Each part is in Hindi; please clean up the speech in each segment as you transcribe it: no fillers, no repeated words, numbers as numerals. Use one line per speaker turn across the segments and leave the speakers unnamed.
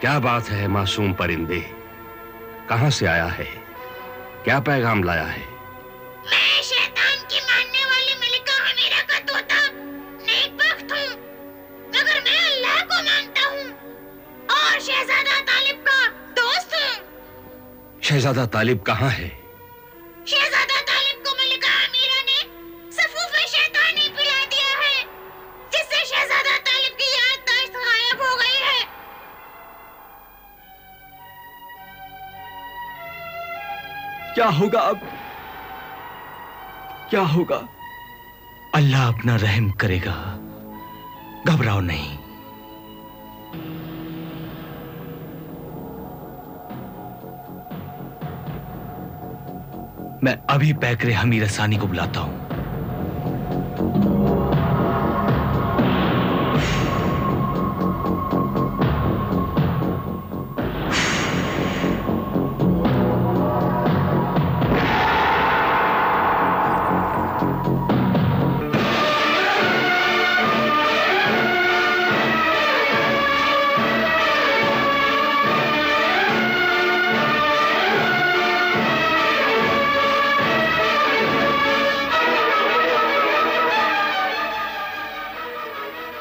क्या बात है मासूम परिंदे, कहां से आया है, क्या पैगाम लाया है?
मैं शैतान की मानने वाली मलिका हमीरा का तोता नेकबख्त हूँ, मगर मैं अल्लाह को मानता हूँ और शहजादा तालिब का दोस्त हूँ।
शहजादा तालिब कहाँ है?
शहजादा तालिब को मलिका हमीरा ने सफूफे शैतानी पिला दिया है, जिससे शहजादा तालिब की याददाश्त गायब हो गई है।
क्या होगा अब? क्या होगा?
अल्लाह अपना रहम करेगा, घबराओ नहीं। मैं अभी पैकरे हमीरा सानी को बुलाता हूं।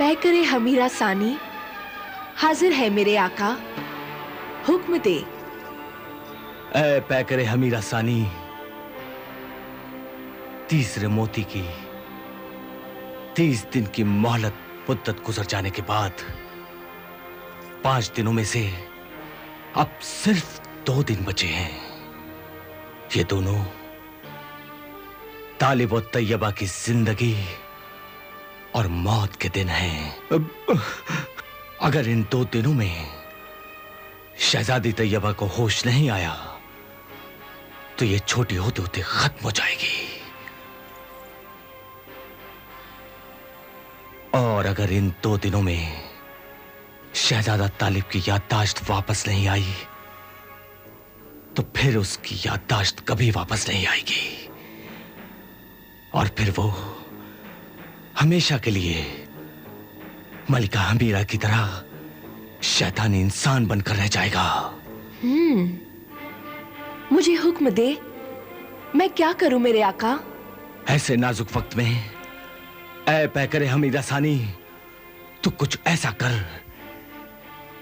पैकरे हमीरा सानी हाजिर है मेरे आका, हुक्म दे।
ऐ पैकरे हमीरा सानी, तीसरे मोती की 30 दिन की मोहलत मुद्दत गुजर जाने के बाद 5 दिनों में से अब सिर्फ 2 दिन बचे हैं। ये दोनों तालिब और तैयबा की जिंदगी और मौत के दिन हैं। अगर इन 2 दिनों में शहजादी तैयबा को होश नहीं आया तो ये छोटी होते होते खत्म हो जाएगी, और अगर इन 2 दिनों में शहजादा तालिब की याददाश्त वापस नहीं आई तो फिर उसकी याददाश्त कभी वापस नहीं आएगी, और फिर वो हमेशा के लिए मलिका हमीरा की तरह शैतानी इंसान बनकर रह जाएगा।
मुझे हुक्म दे, मैं क्या करूं मेरे आका?
ऐसे नाजुक वक्त में ऐ पैकरे हमीरा सानी, तू कुछ ऐसा कर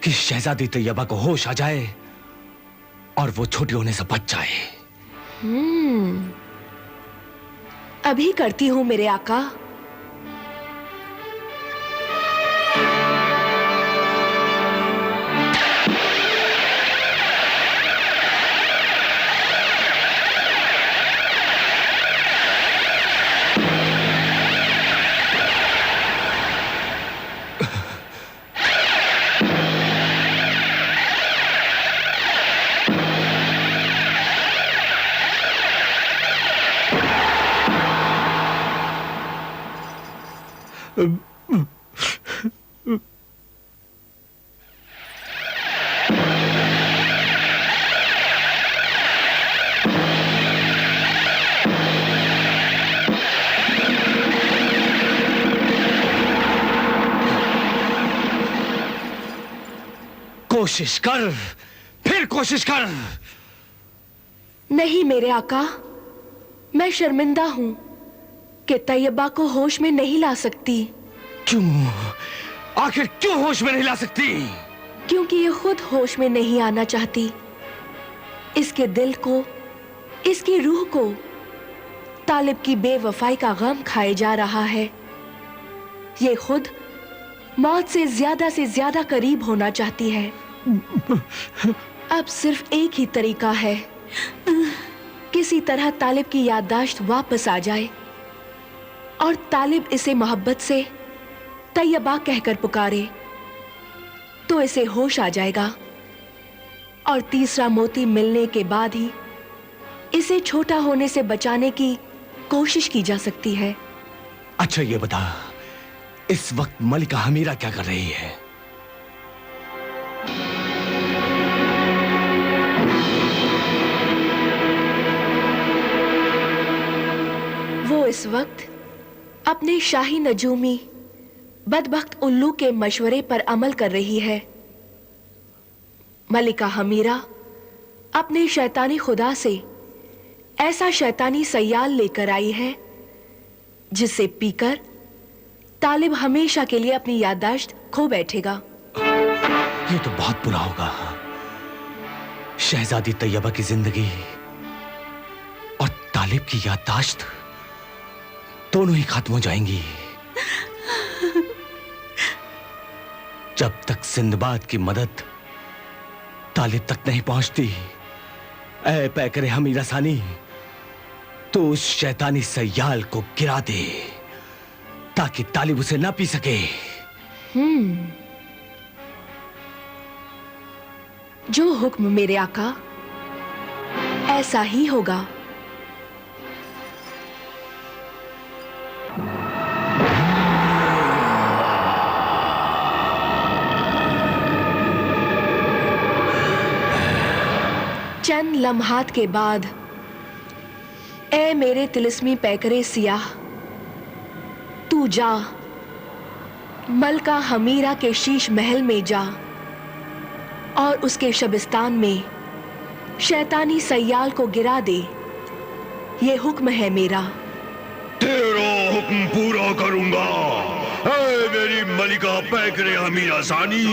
कि शहजादी तैयबा को होश आ जाए और वो छोटी होने से बच जाए।
अभी करती हूं मेरे आका।
कोशिश कर, फिर कोशिश कर।
नहीं मेरे आका, मैं शर्मिंदा हूं कि तैयबा को होश में नहीं ला सकती।
क्यों? आखिर क्यों होश में नहीं ला सकती?
क्योंकि ये खुद होश में नहीं आना चाहती। इसके दिल को, इसकी रूह को तालिब की बेवफाई का गम खाए जा रहा है। ये खुद मौत से ज्यादा करीब होना चाहती है। अब सिर्फ एक ही तरीका है, किसी तरह तालिब की याददाश्त वापस आ जाए और तालिब इसे मोहब्बत से तैयबा कहकर पुकारे तो इसे होश आ जाएगा, और तीसरा मोती मिलने के बाद ही इसे छोटा होने से बचाने की कोशिश की जा सकती है।
अच्छा ये बता, इस वक्त मलिका हमीरा क्या कर रही है?
वो इस वक्त अपने शाही नजूमी बदबख्त उल्लू के मशवरे पर अमल कर रही है। मलिका हमीरा अपने शैतानी खुदा से ऐसा शैतानी सयाल लेकर आई है जिसे पीकर तालिब हमेशा के लिए अपनी याददाश्त खो बैठेगा।
ये तो बहुत बुरा होगा। शहजादी तैयबा की जिंदगी और तालिब की याददाश्त दोनों ही खत्म हो जाएंगी। जब तक सिंदबाद की मदद तालिब तक नहीं पहुंचती, ऐ पैकरे हमीरा सानी, तो उस शैतानी सयाल को गिरा दे ताकि तालिब उसे ना पी सके।
जो हुक्म मेरे आका, ऐसा ही होगा। चंद लम्हात के बाद ए मेरे तिलिस्मी पैकरे सियाह, तू जा मलका हमीरा के शीश महल में जा और उसके शबिस्तान में शैतानी सयाल को गिरा दे। ये हुक्म है मेरा।
तेरा हुक्म पूरा करूंगा, ऐ मेरी मलिका पैकरे हमीरा सानी।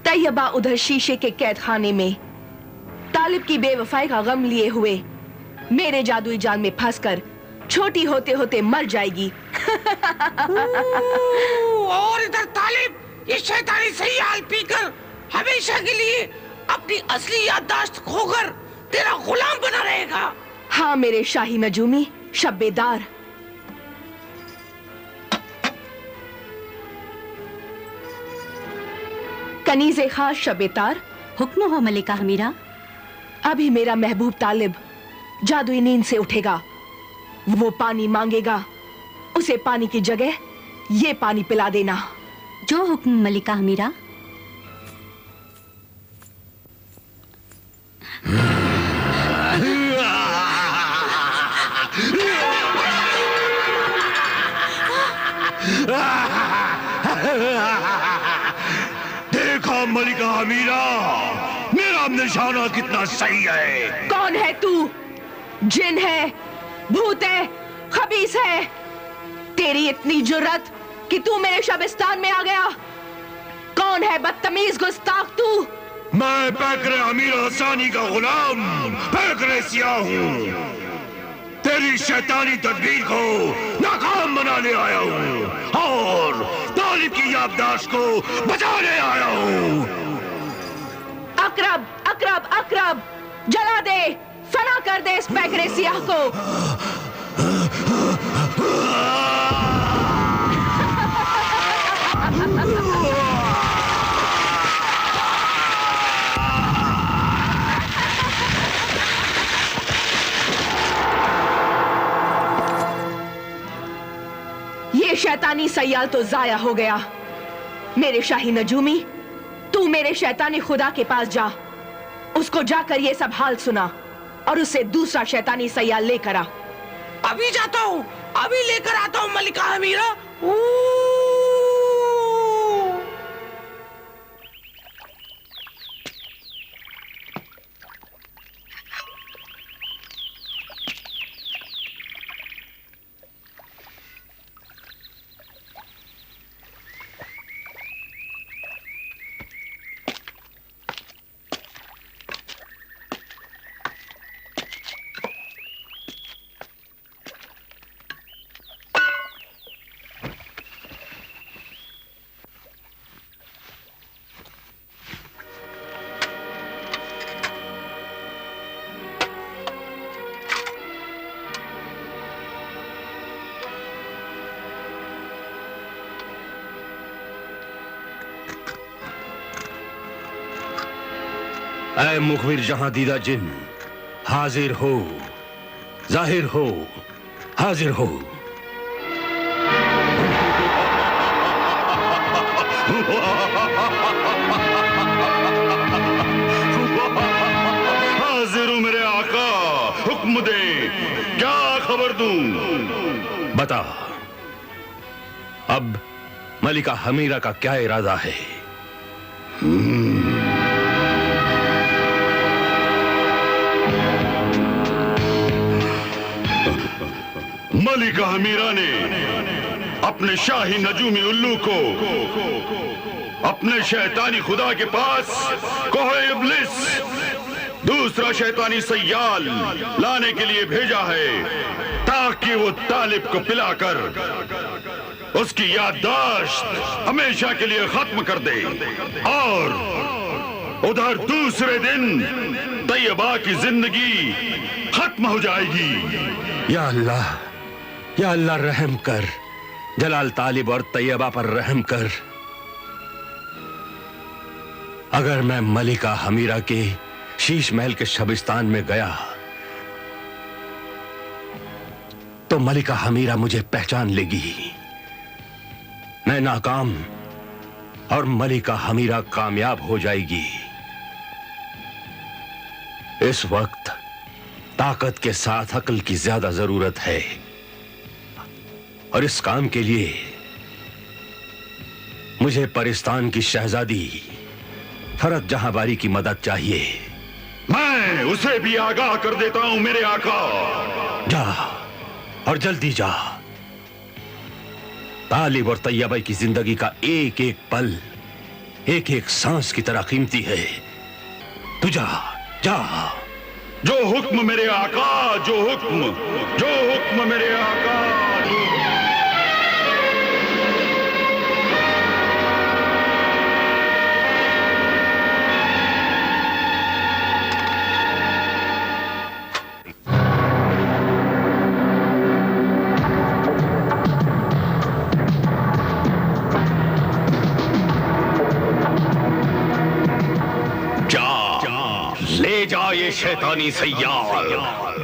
तैयबा उधर शीशे के कैद खाने में तालिब की बेवफाई का गम लिए हुए मेरे जादुई जाल में फंसकर छोटी होते होते मर जाएगी।
और इधर तालिब ये शैतानी सयाल पीकर हमेशा के लिए अपनी असली याददाश्त खोकर तेरा गुलाम बना रहेगा।
हाँ मेरे शाही नजूमी शब्बेदार। कनीज़े खास शबेतार।
हुक्म हो मलिका हमीरा।
अभी मेरा महबूब तालिब जादुई नींद से उठेगा, वो पानी मांगेगा, उसे पानी की जगह ये पानी पिला देना।
जो हुक्म मलिका हमीरा।
देखा मलिका हमीरा, मेरा निशाना कितना सही है।
कौन है तू? जिन है, भूत है, खबीस है? तेरी इतनी जुर्रत कि तू मेरे शबिस्तान में आ गया। कौन है बदतमीज गुस्ताख तू?
मैं पैकरे हमीरा सानी का गुलाम पैकरे सियाह हूँ। तेरी शैतानी तदबीर को नाकाम बनाने आया हूँ और तालिब की याददाश्त को बचाने आया हूँ।
अकरब, अकरब, अकरब, जला दे, फना कर दे इस पैकरे सियाह को। ये शैतानी सयाल तो जाया हो गया। मेरे शाही नजूमी, तू मेरे शैतानी खुदा के पास जा, उसको जाकर ये सब हाल सुना और उससे दूसरा शैतानी सयाल लेकर आ।
अभी जाता हूँ, अभी लेकर आता हूँ मलिका हमीरा।
ऐ मुखबिर जहां दीदा जिन, हाजिर हो, जाहिर हो, हाजिर हो। हाजिर हूं मेरे आका, हुक्म दे, क्या खबर दूं? बता, अब मलिका हमीरा का क्या इरादा है? मलिका हमीरा ने अपने शाही नजूमी उल्लू को अपने शैतानी खुदा के पास कोहे इब्लिस दूसरा शैतानी सय्याल लाने के लिए भेजा है, ताकि वो तालिब को पिलाकर उसकी याददाश्त हमेशा के लिए खत्म कर दे। और उधर दूसरे दिन तैयबा की जिंदगी खत्म हो जाएगी। या अल्लाह रहम कर, जलाल तालिब और तैयबा पर रहम कर। अगर मैं मलिका हमीरा के शीश महल के शबिस्तान में गया तो मलिका हमीरा मुझे पहचान लेगी। मैं नाकाम और मलिका हमीरा कामयाब हो जाएगी। इस वक्त ताकत के साथ अक्ल की ज्यादा जरूरत है और इस काम के लिए मुझे परिस्तान की शहजादी फरत जहांबारी की मदद चाहिए। मैं उसे भी आगाह कर देता हूं मेरे आका। जा और जल्दी जा। तालिब और तैयबा की जिंदगी का एक एक पल एक एक सांस की तरह कीमती है। तू जा जा। जो हुक्म मेरे आका, जो हुक्म मेरे आका। ले जा ये शैतानी सय्याल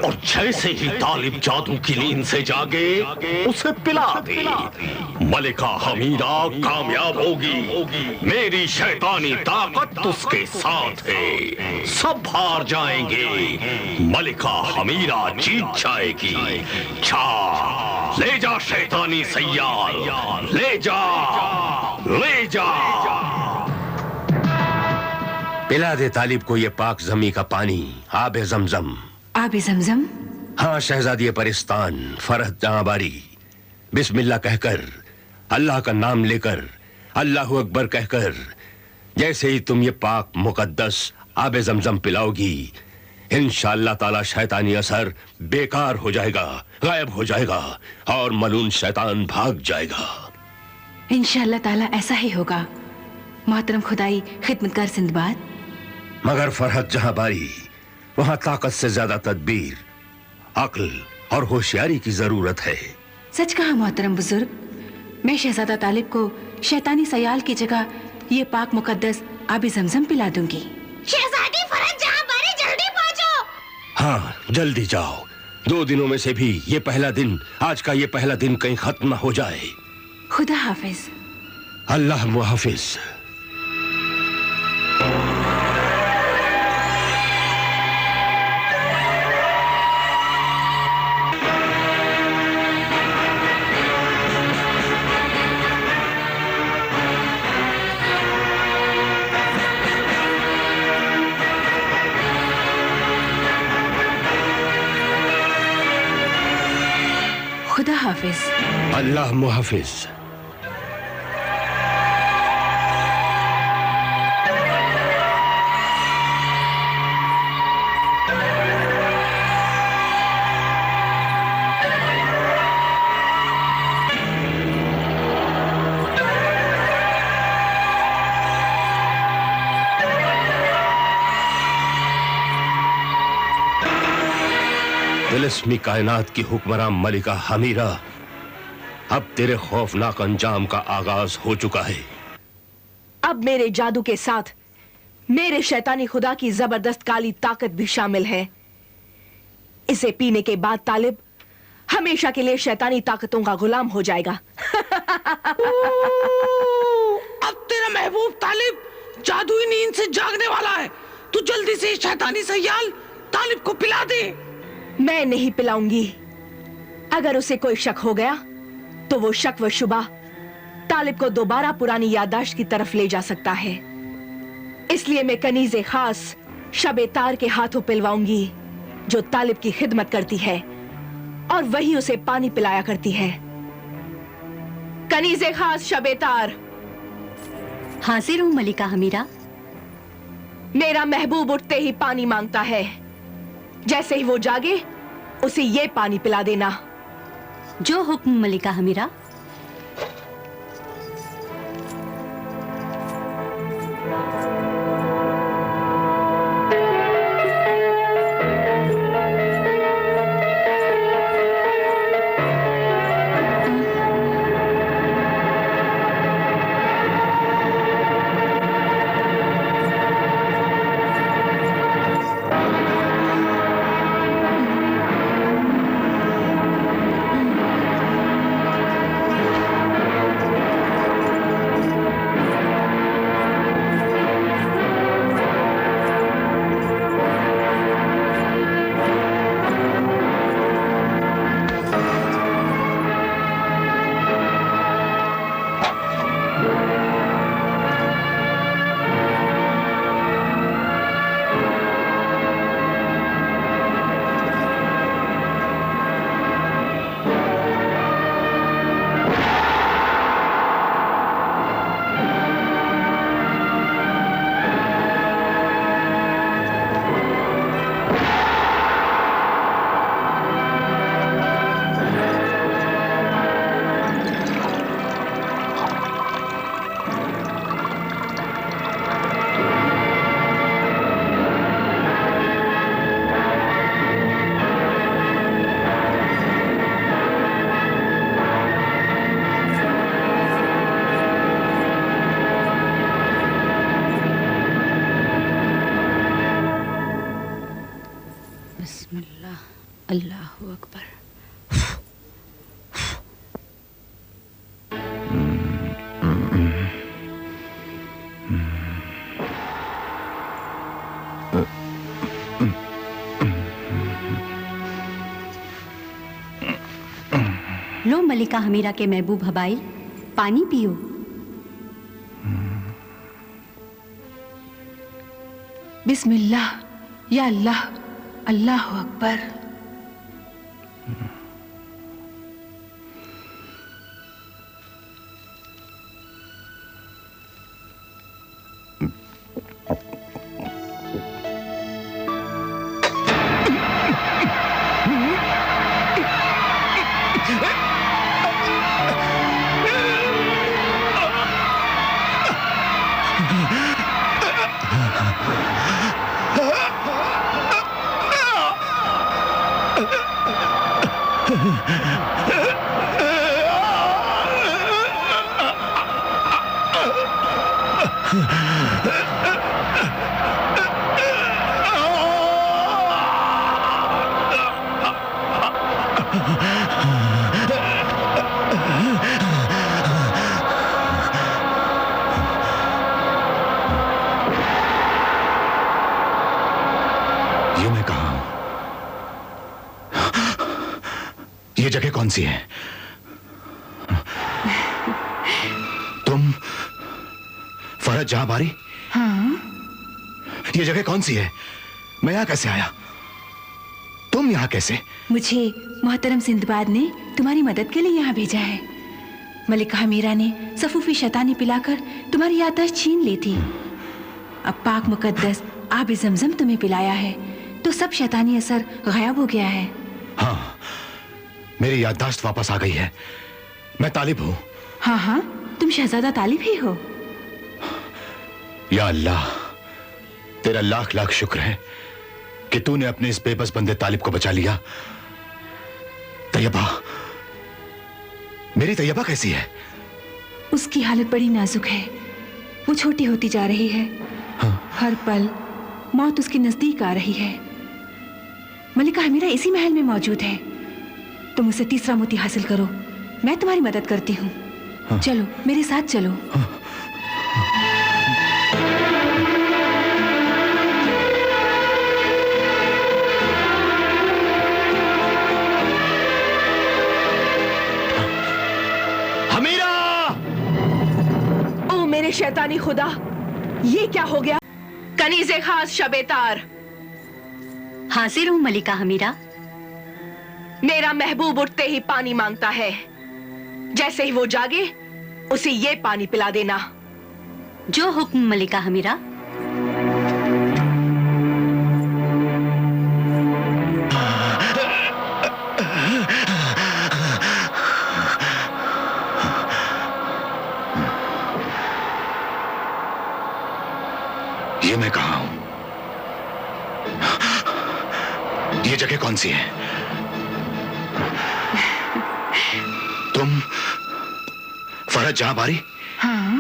और जैसे ही तालिब जादू की नींद से जागे उसे पिला दे। मलिका हमीरा कामयाब होगी। मेरी शैतानी ताकत उसके साथ है। सब हार जाएंगे, मलिका हमीरा जीत जाएगी। ले जा शैतानी सय्याल, ले जा, ले जा। पिला दे तालिब को ये पाक जमी का पानी, आबे जमजम।
आबे जमजम?
हाँ शहजादी परिस्तान फरहत जहांबारी, बिस्मिल्लाह कहकर, अल्लाह का नाम लेकर, अल्लाहु अकबर कहकर जैसे ही तुम ये पाक मुकद्दस आबे जमजम पिलाओगी, इंशाअल्लाह ताला शैतानी असर बेकार हो जाएगा, गायब हो जाएगा और मलून शैतान भाग जाएगा।
इंशाअल्लाह ताला ऐसा ही होगा। मोहतरम खुदाई खिदमतगार सिंदबाद।
मगर फरहत जहांबारी, वहां ताकत से ज्यादा तदबीर, अक्ल और होशियारी की जरूरत है।
सच कहा मोहतरम बुजुर्ग। मैं शहजादा तालिब को शैतानी सयाल की जगह ये पाक मुकद्दस आबे जमजम पिला दूंगी।
शहजादी फरहत जहांबारी, जल्दी पहुंचो।
हाँ जल्दी जाओ। 2 दिनों में से भी ये पहला दिन, आज का ये पहला दिन कहीं खत्म न हो जाए।
खुदा हाफिज।
अल्लाह मुहाफिज।
खुदा हाफिज।
अल्लाह मुहाफिज। तिलिस्मी कायनात की हुक्मरान मलिका हमीरा, अब तेरे खौफनाक अंजाम का आगाज हो चुका है।
अब मेरे जादू के साथ मेरे शैतानी खुदा की जबरदस्त काली ताकत भी शामिल है। इसे पीने के बाद तालिब हमेशा के लिए शैतानी ताकतों का गुलाम हो जाएगा।
अब तेरा महबूब तालिब जादुई नींद से जागने वाला है। तू जल्दी से शैतानी सयाल तालिब को पिला दे।
मैं नहीं पिलाऊंगी। अगर उसे कोई शक हो गया तो वो शक व शुबा तालिब को दोबारा पुरानी याददाश्त की तरफ ले जा सकता है। इसलिए मैं कनीज़े खास शब-ए-तार के हाथों पिलवाऊंगी, जो तालिब की खिदमत करती है और वही उसे पानी पिलाया करती है। कनीज़े खास शब-ए-तार।
हाजिर हूँ मलिका हमीरा।
मेरा महबूब उठते ही पानी मांगता है। जैसे ही वो जागे उसे ये पानी पिला देना।
जो हुक्म मलिका हमीरा।
अल्लाहु अकबर।
लो मलिका हमीरा के महबूब हबाइल, पानी पियो।
बिस्मिल्लाह, या अल्लाह, अल्लाहु अकबर।
ये मैं कहाँ हूं? ये जगह कौन सी है? तुम फरज जहां बारी?
हाँ,
ये जगह कौन सी है? मैं यहां कैसे आया? तुम यहां कैसे?
मुझे मोहतरम सिंदबाद ने तुम्हारी मदद के लिए यहाँ भेजा है। मलिका हमीरा ने सफूफी शैतानी पिलाकर तुम्हारी याददाश्त छीन ली थी। अब पाक मुकद्दस आब ज़मज़म तुम्हें पिलाया है तो सब शैतानी असर गायब हो गया है।
हाँ, मेरी याददाश्त वापस आ गई है। मैं तालिब हूं।
हाँ हाँ, तुम शहजादा तालिब ही हो।
या अल्लाह, तेरा लाख लाख शुक्र है कि तूने अपने इस बेबस बंदे तालिब को बचा लिया। तैयबा, मेरी तैयबा कैसी है?
उसकी हालत बड़ी नाजुक है, वो छोटी होती जा रही है।
हाँ।
हर पल मौत उसके नजदीक आ रही है। मलिका हमीरा इसी महल में मौजूद है। तुम उसे तीसरा मोती हासिल करो, मैं तुम्हारी मदद करती हूँ। हाँ। चलो मेरे साथ चलो। हाँ।
हमीरा!
ओ मेरे शैतानी खुदा, ये क्या हो गया? कनीज़े खास शबेतार।
हाजिर हूँ मलिका हमीरा।
मेरा महबूब उठते ही पानी मांगता है। जैसे ही वो जागे उसे ये पानी पिला देना।
जो हुक्म मलिका हमीरा।
ये मैं कहाँ हूं? ये जगह कौन सी है? तुम फरज जहां बारी?
हाँ।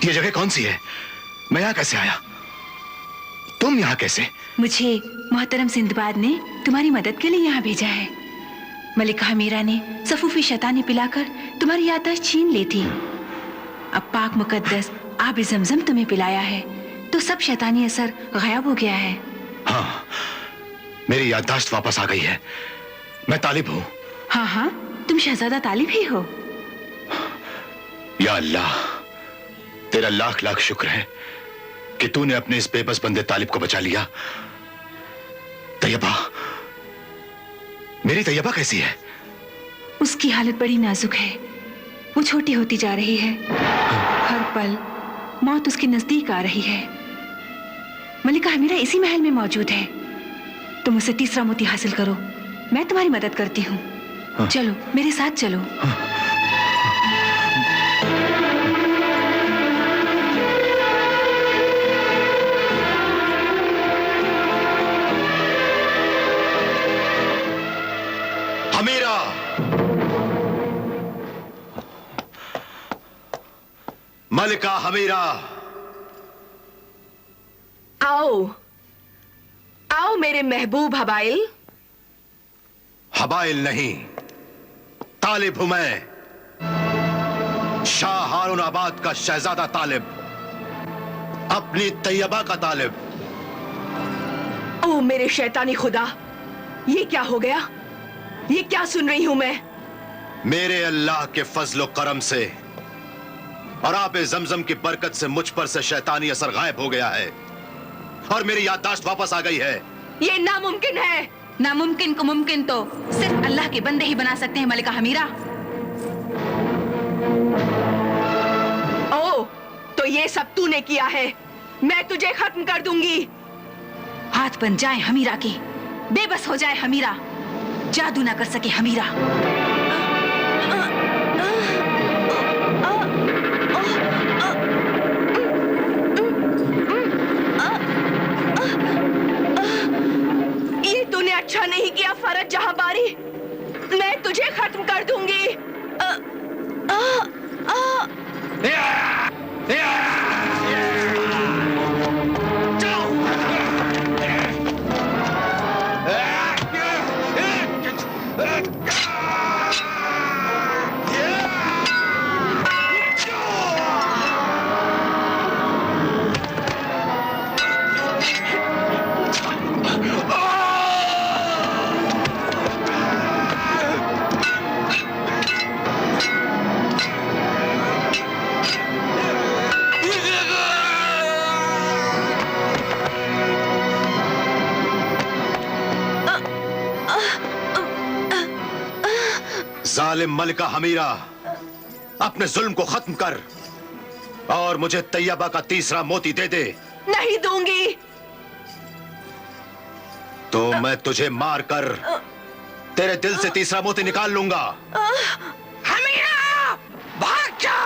ये जगह कौन सी है? मैं यहां कैसे आया? तुम यहां कैसे?
मुझे मोहतरम सिंदबाद ने तुम्हारी मदद के लिए यहाँ भेजा है। मलिका हमीरा ने सफूफी शैतानी पिलाकर तुम्हारी याददाश्त छीन ली थी। अब पाक मुकद्दस आब ज़मज़म तुम्हें पिलाया है तो सब शैतानी असर गायब हो गया है।
हाँ, मेरी याददाश्त वापस आ गई है। मैं तालिब हूँ।
हाँ हाँ, तुम शहजादा तालिब ही हो।
या अल्लाह, तेरा लाख लाख शुक्र है कि तूने अपने इस बेबस बंदे तालिब को बचा लिया। तैयबा, मेरी तैयबा कैसी है?
उसकी हालत बड़ी नाजुक है। वो छोटी होती जा रही है। हर पल मौत उसके नजदीक आ रही है। मलिका हमीरा इसी महल में मौजूद है। तुम उसे तीसरा मोती हासिल करो, मैं तुम्हारी मदद करती हूँ। हाँ। चलो मेरे साथ चलो। हाँ।
हमीरा! मलिका हमीरा!
आओ आओ मेरे महबूब हबाइल।
हबाइल नहीं, तालिब हूं मैं, शाह हारून आबाद का शहजादा तालिब, अपनी तैयबा का तालिब।
ओ मेरे शैतानी खुदा, ये क्या हो गया? ये क्या सुन रही हूं मैं?
मेरे अल्लाह के फजल और करम से और आबे ज़मज़म की बरकत से मुझ पर से शैतानी असर गायब हो गया है और मेरी याददाश्त वापस आ गई है।
ये नामुमकिन है।
नामुमकिन को मुमकिन तो सिर्फ अल्लाह के बंदे ही बना सकते हैं मलिका हमीरा।
ओ, तो ये सब तूने किया है। मैं तुझे खत्म कर दूंगी।
हाथ बन जाए हमीरा के, बेबस हो जाए हमीरा, जादू ना कर सके हमीरा।
ये तूने अच्छा नहीं किया फरज जहां बारी। मैं तुझे खत्म कर दूंगी।
जालिम मलिका हमीरा, अपने जुल्म को खत्म कर और मुझे तैयबा का तीसरा मोती दे दे।
नहीं दूंगी।
तो मैं तुझे मारकर तेरे दिल से तीसरा मोती निकाल लूंगा।
हमीरा, भाग जा।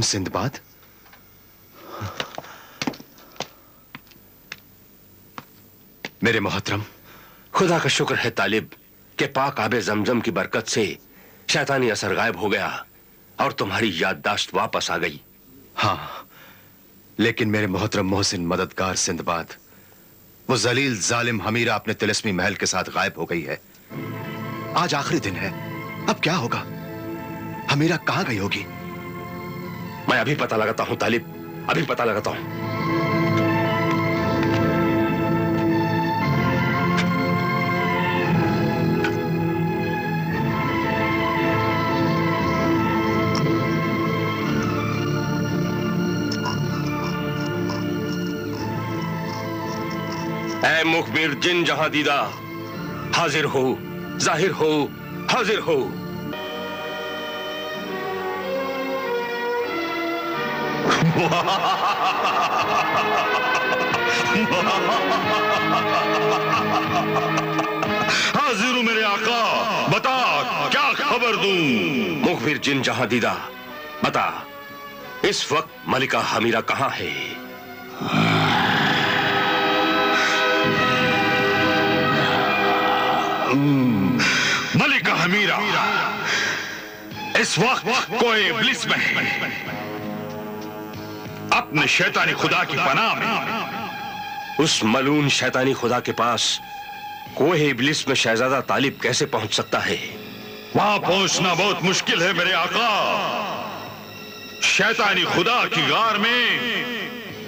कौन सिंदबाद? मेरे मोहतरम,
खुदा का शुक्र है तालिब कि पाक आबे जमजम की बरकत से शैतानी असर गायब हो गया और तुम्हारी याददाश्त वापस आ गई।
हां, लेकिन मेरे मोहतरम मोहसिन मददगार सिंदबाद, वो जलील जालिम हमीरा अपने तिलिस्मी महल के साथ गायब हो गई है। आज आखिरी दिन है, अब क्या होगा? हमीरा कहां गई होगी?
मैं अभी पता लगाता हूं तालिब, अभी पता लगाता हूं। ऐ मुखबिर जिन जहां दीदा, हाजिर हो, जाहिर हो, हाजिर हो। हाजिर हूं मेरे आका, बता क्या खबर दूं? मुखबिर जिन जहां दीदा, बता इस वक्त मलिका हमीरा कहां है? मलिका हमीरा इस वक्त कोई इब्लिस में है, अपने शैतानी खुदा की पनाह में। उस मलून शैतानी खुदा के पास कोई इब्लिस में शहजादा तालिब कैसे पहुंच सकता है? वहां पहुंचना बहुत मुश्किल है मेरे आका। शैतानी खुदा की गार में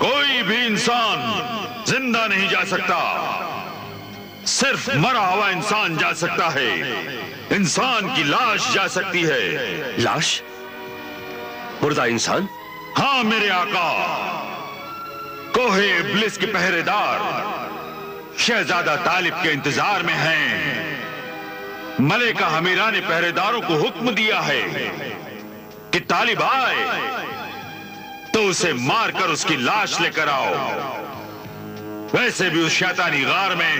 कोई भी इंसान जिंदा नहीं जा सकता, सिर्फ मरा हुआ इंसान जा सकता है। इंसान की लाश जा सकती है। लाश? मुर्दा इंसान? हाँ मेरे आका, कोहे इब्लिस के पहरेदार शहजादा तालिब के इंतजार में हैं। मलिका हमीरा ने पहरेदारों को हुक्म दिया है कि तालिब आए तो उसे मारकर उसकी लाश लेकर आओ। वैसे भी उस शैतानी गार में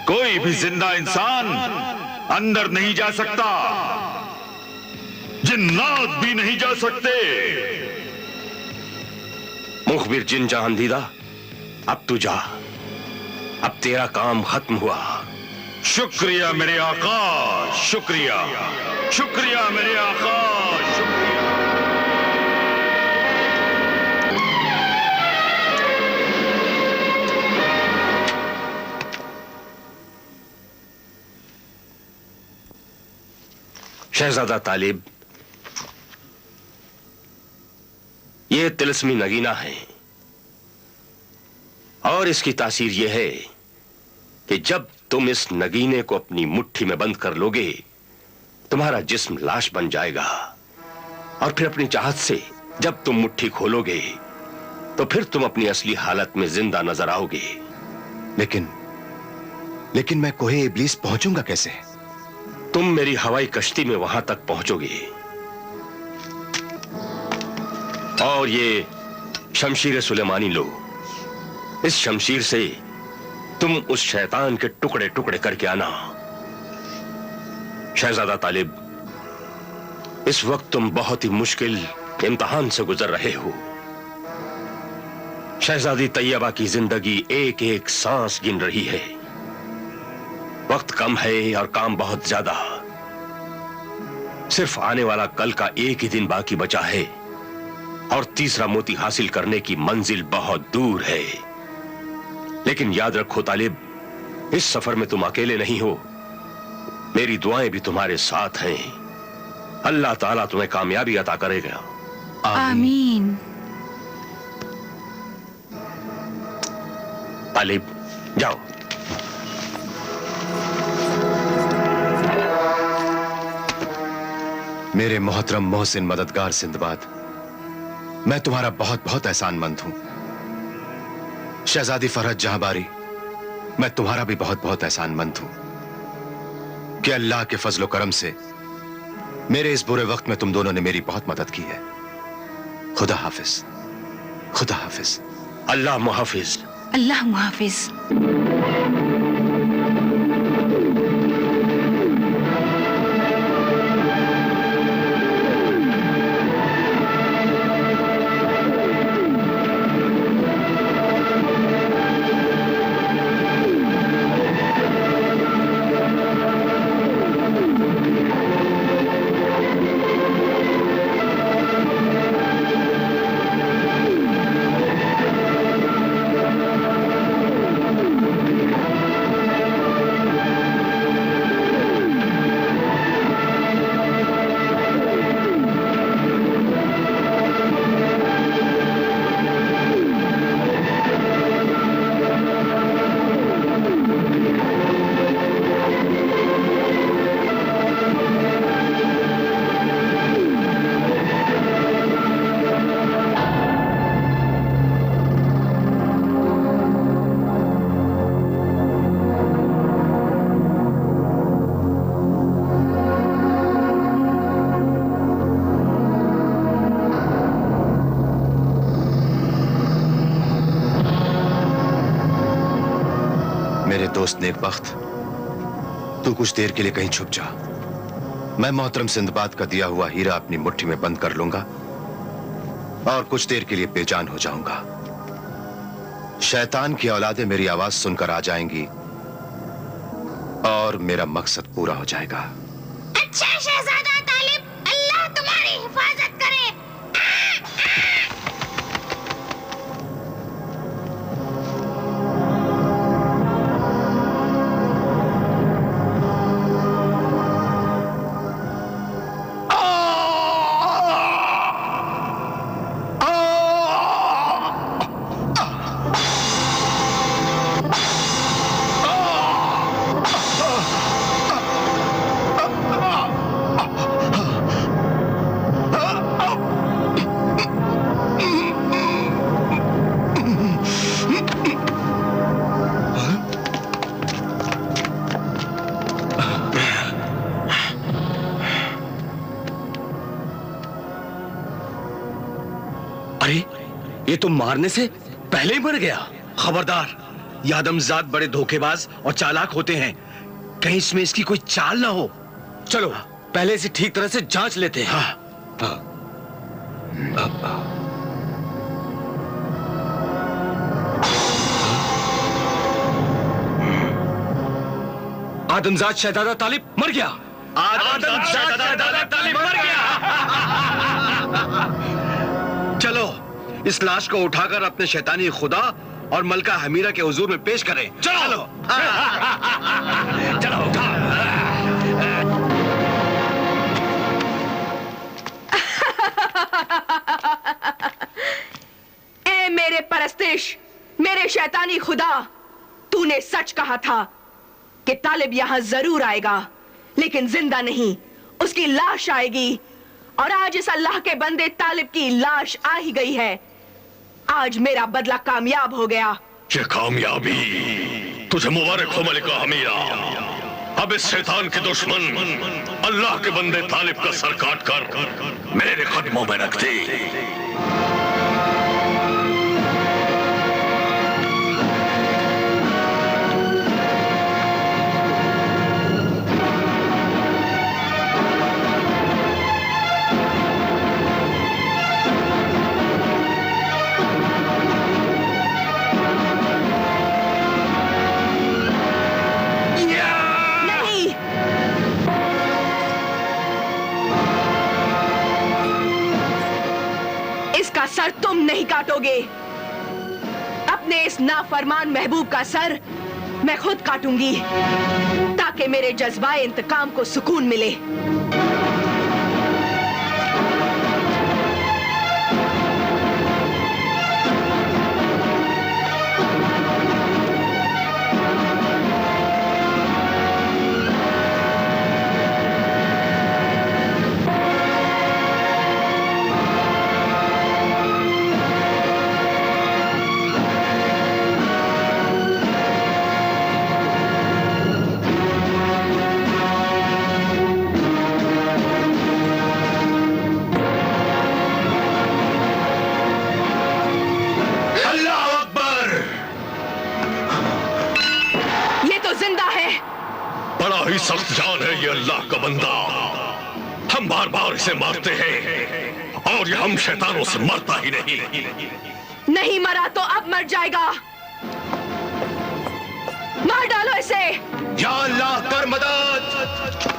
कोई भी जिंदा इंसान अंदर नहीं जा सकता, जिन्नात भी नहीं जा सकते। मुखबिर जिन जहां दीदा, अब तू जा, अब तेरा काम खत्म हुआ। शुक्रिया मेरे आका, शुक्रिया, शुक्रिया मेरे आका, शुक्रिया। शहजादा तालिब, ये तिलिस्मी नगीना है और इसकी तासीर यह है कि जब तुम इस नगीने को अपनी मुट्ठी में बंद कर लोगे, तुम्हारा जिस्म लाश बन जाएगा और फिर अपनी चाहत से जब तुम मुट्ठी खोलोगे तो फिर तुम अपनी असली हालत में जिंदा नजर आओगे।
लेकिन मैं कोहे इब्लिस पहुंचूंगा कैसे?
तुम मेरी हवाई कश्ती में वहां तक पहुंचोगे और ये शमशीर सुलेमानी लो। इस शमशीर से तुम उस शैतान के टुकड़े टुकड़े करके आना। शहजादा तालिब, इस वक्त तुम बहुत ही मुश्किल इम्तिहान से गुजर रहे हो। शहजादी तैयबा की जिंदगी एक एक सांस गिन रही है। वक्त कम है और काम बहुत ज्यादा। सिर्फ आने वाला कल का एक ही दिन बाकी बचा है और तीसरा मोती हासिल करने की मंजिल बहुत दूर है। लेकिन याद रखो तालिब, इस सफर में तुम अकेले नहीं हो, मेरी दुआएं भी तुम्हारे साथ हैं। अल्लाह ताला तुम्हें कामयाबी अता करेगा।
आमीन।
तालिब, जाओ।
मेरे मोहतरम मोहसिन मददगार सिंदबाद, मैं तुम्हारा बहुत बहुत एहसानमंद हूं। शहजादी फरहत जहांबारी, मैं तुम्हारा भी बहुत बहुत एहसानमंद हूं कि अल्लाह के फजलो करम से मेरे इस बुरे वक्त में तुम दोनों ने मेरी बहुत मदद की है। खुदा हाफिज, खुदा हाफिज।
अल्लाह मुहाफिज।
अल्लाह मुहाफिज।
दोस्त नेकबख्त, तू कुछ देर के लिए कहीं छुप जा। मैं मोहतरम सिंदबाद का दिया हुआ हीरा अपनी मुट्ठी में बंद कर लूंगा और कुछ देर के लिए बेजान हो जाऊंगा। शैतान की औलादें मेरी आवाज सुनकर आ जाएंगी और मेरा मकसद पूरा हो जाएगा।
अच्छा शहजादा तालिब, अल्लाह तुम्हारी हिफाजत करे।
ये तो मारने से पहले ही मर गया। खबरदार, ये आदमजात बड़े धोखेबाज और चालाक होते हैं, कहीं इसमें इसकी कोई चाल ना हो। चलो पहले इसे ठीक तरह से जांच लेते हैं। आदमजात शहजादा तालिब मर गया। आदमजात शहजादा तालिब मर गया। चलो इस लाश को उठाकर अपने शैतानी खुदा और मलका हमीरा के हुजूर में पेश करें। चलो चलो उठा।
ए मेरे परस्तिश, मेरे शैतानी खुदा, तूने सच कहा था कि तालिब यहां जरूर आएगा, लेकिन जिंदा नहीं, उसकी लाश आएगी। और आज इस अल्लाह के बंदे तालिब की लाश आ ही गई है। आज मेरा बदला कामयाब हो गया।
ये कामयाबी तुझे मुबारक हो मलिका हमीरा। अब इस शैतान के दुश्मन अल्लाह के बंदे तालिब का सर काट कर मेरे कदमों में रख दे।
सर तुम नहीं काटोगे। अपने इस नाफरमान महबूब का सर मैं खुद काटूंगी, ताकि मेरे जज्बाए इंतकाम को सुकून मिले। सख्त जान है ये अल्लाह का बंदा। हम बार बार इसे मारते हैं और ये हम शैतानों से मरता ही नहीं मरा तो अब मर जाएगा। मार डालो इसे।
या अल्लाह कर मदद।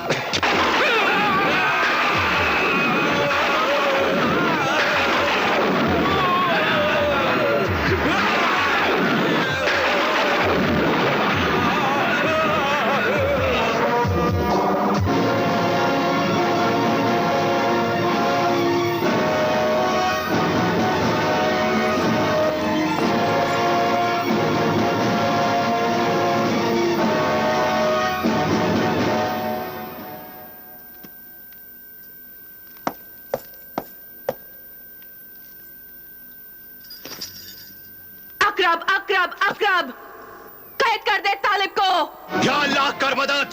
अकरब, कैद कर दे तालिब को।
या अल्लाह कर मदद।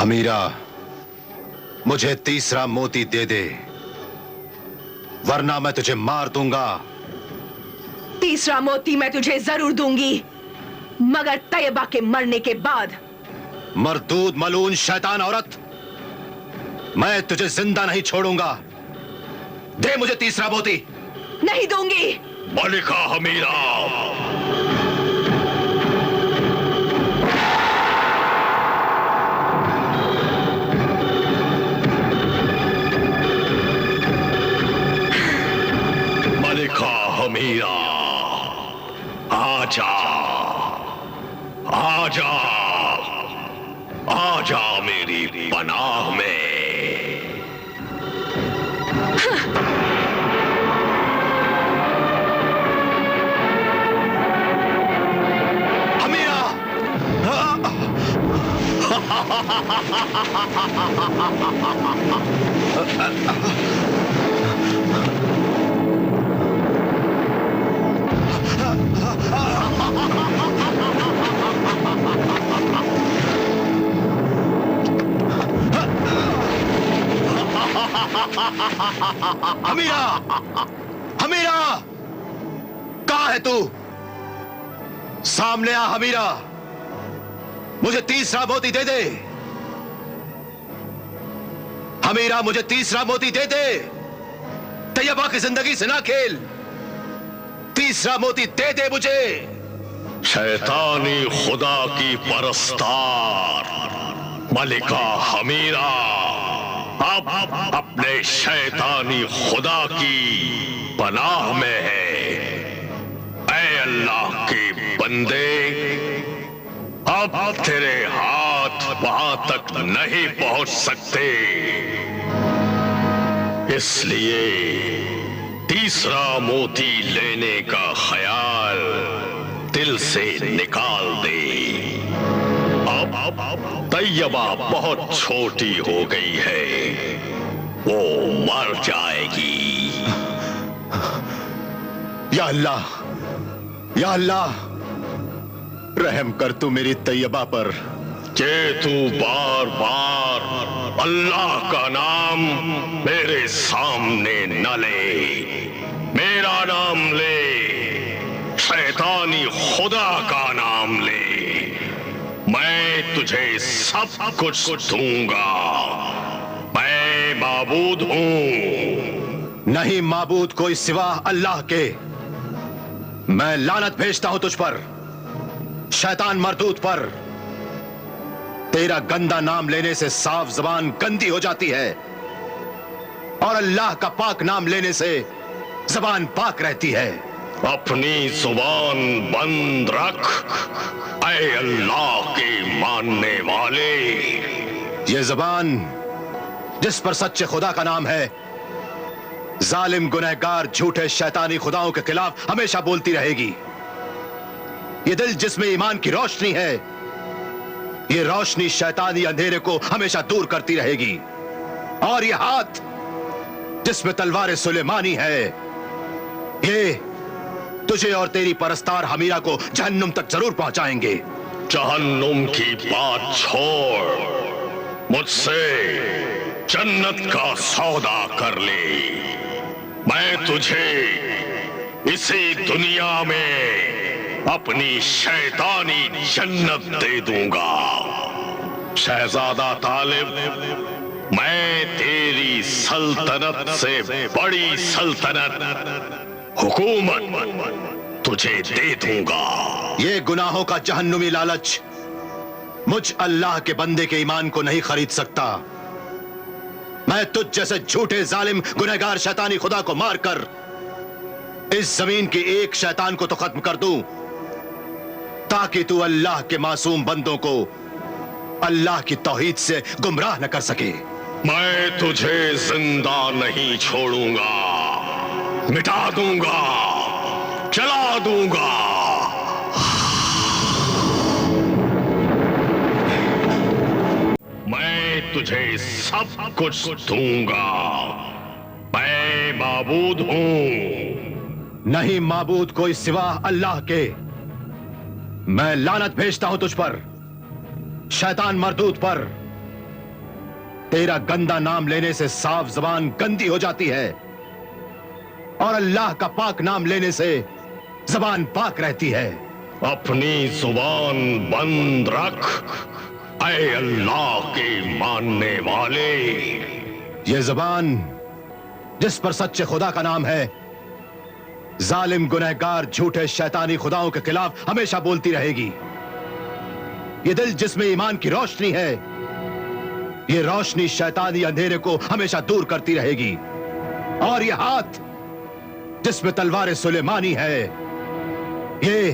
हमीरा, मुझे तीसरा मोती दे दे, वरना मैं तुझे मार दूंगा।
तीसरा मोती मैं तुझे जरूर दूंगी, मगर तैयबा के मरने के बाद।
मरदूद मलून शैतान औरत, मैं तुझे जिंदा नहीं छोड़ूंगा। दे मुझे तीसरा मोती।
नहीं दूंगी।
मलिका हमीरा, मलिका हमीरा, आजा, आजा, आजा मेरी पनाह में।
हमीरा, हमीरा, कहाँ है तू? सामने आ हमीरा, मुझे तीसरा मोती दे दे। हमीरा, मुझे तीसरा मोती दे दे। तैयबा की जिंदगी से ना खेल। तीसरा मोती दे दे मुझे।
शैतानी खुदा की परस्तार मलिका हमीरा अब अपने शैतानी खुदा की पनाह में है। ऐ अल्लाह के बंदे, अब तेरे हाथ वहां तक नहीं पहुंच सकते, इसलिए तीसरा मोती लेने का ख्याल दिल से निकाल दे। अब तैयबा बहुत छोटी हो गई है, वो मर जाएगी।
या अल्लाह, या अल्लाह, रहम कर तू मेरी तैयबा पर।
कि तू बार बार अल्लाह का नाम मेरे सामने न ले, मेरा नाम ले, शैतानी खुदा का नाम ले। मैं तुझे सब कुछ दूंगा। मैं माबूद हूं।
नहीं माबूद कोई सिवा अल्लाह के। मैं लानत भेजता हूं तुझ पर, शैतान मरदूद पर। तेरा गंदा नाम लेने से साफ जबान गंदी हो जाती है, और अल्लाह का पाक नाम लेने से जबान पाक रहती है।
अपनी जुबान बंद रख, ऐ अल्लाह के मानने वाले।
ये जबान जिस पर सच्चे खुदा का नाम है, जालिम गुनहगार झूठे शैतानी खुदाओं के खिलाफ हमेशा बोलती रहेगी। ये दिल जिसमें ईमान की रोशनी है, ये रोशनी शैतानी अंधेरे को हमेशा दूर करती रहेगी। और ये हाथ जिसमें तलवार सुलेमानी है, ये तुझे और तेरी परस्तार हमीरा को जहन्नुम तक जरूर पहुंचाएंगे।
जहन्नुम की बात छोड़, मुझसे जन्नत का सौदा कर ले। मैं तुझे इसी दुनिया में अपनी शैतानी जन्नत दे दूंगा। शहजादा तालिब, मैं तेरी सल्तनत से बड़ी सल्तनत, हुकूमत तुझे दे दूंगा।
ये गुनाहों का जहन्नुमी लालच मुझ अल्लाह के बंदे के ईमान को नहीं खरीद सकता। मैं तुझ जैसे झूठे जालिम गुनहगार शैतानी खुदा को मारकर इस जमीन के एक शैतान को तो खत्म कर दूं, ताकि तू अल्लाह के मासूम बंदों को अल्लाह की तौहीद से गुमराह न कर सके।
मैं तुझे जिंदा नहीं छोड़ूंगा, मिटा दूंगा, जला दूंगा। मैं तुझे सब कुछ दूंगा। मैं माबूद हूं।
नहीं माबूद कोई सिवा अल्लाह के। मैं लानत भेजता हूं तुझ पर, शैतान मरदूद पर। तेरा गंदा नाम लेने से साफ जबान गंदी हो जाती है और अल्लाह का पाक नाम लेने से जबान पाक रहती है।
अपनी जुबान बंद रख, ऐ अल्लाह के मानने वाले।
ये जबान जिस पर सच्चे खुदा का नाम है, जालिम गुनहगार झूठे शैतानी खुदाओं के खिलाफ हमेशा बोलती रहेगी। ये दिल जिसमें ईमान की रोशनी है, ये रोशनी शैतानी अंधेरे को हमेशा दूर करती रहेगी। और ये हाथ जिसमें तलवार सुलेमानी है, ये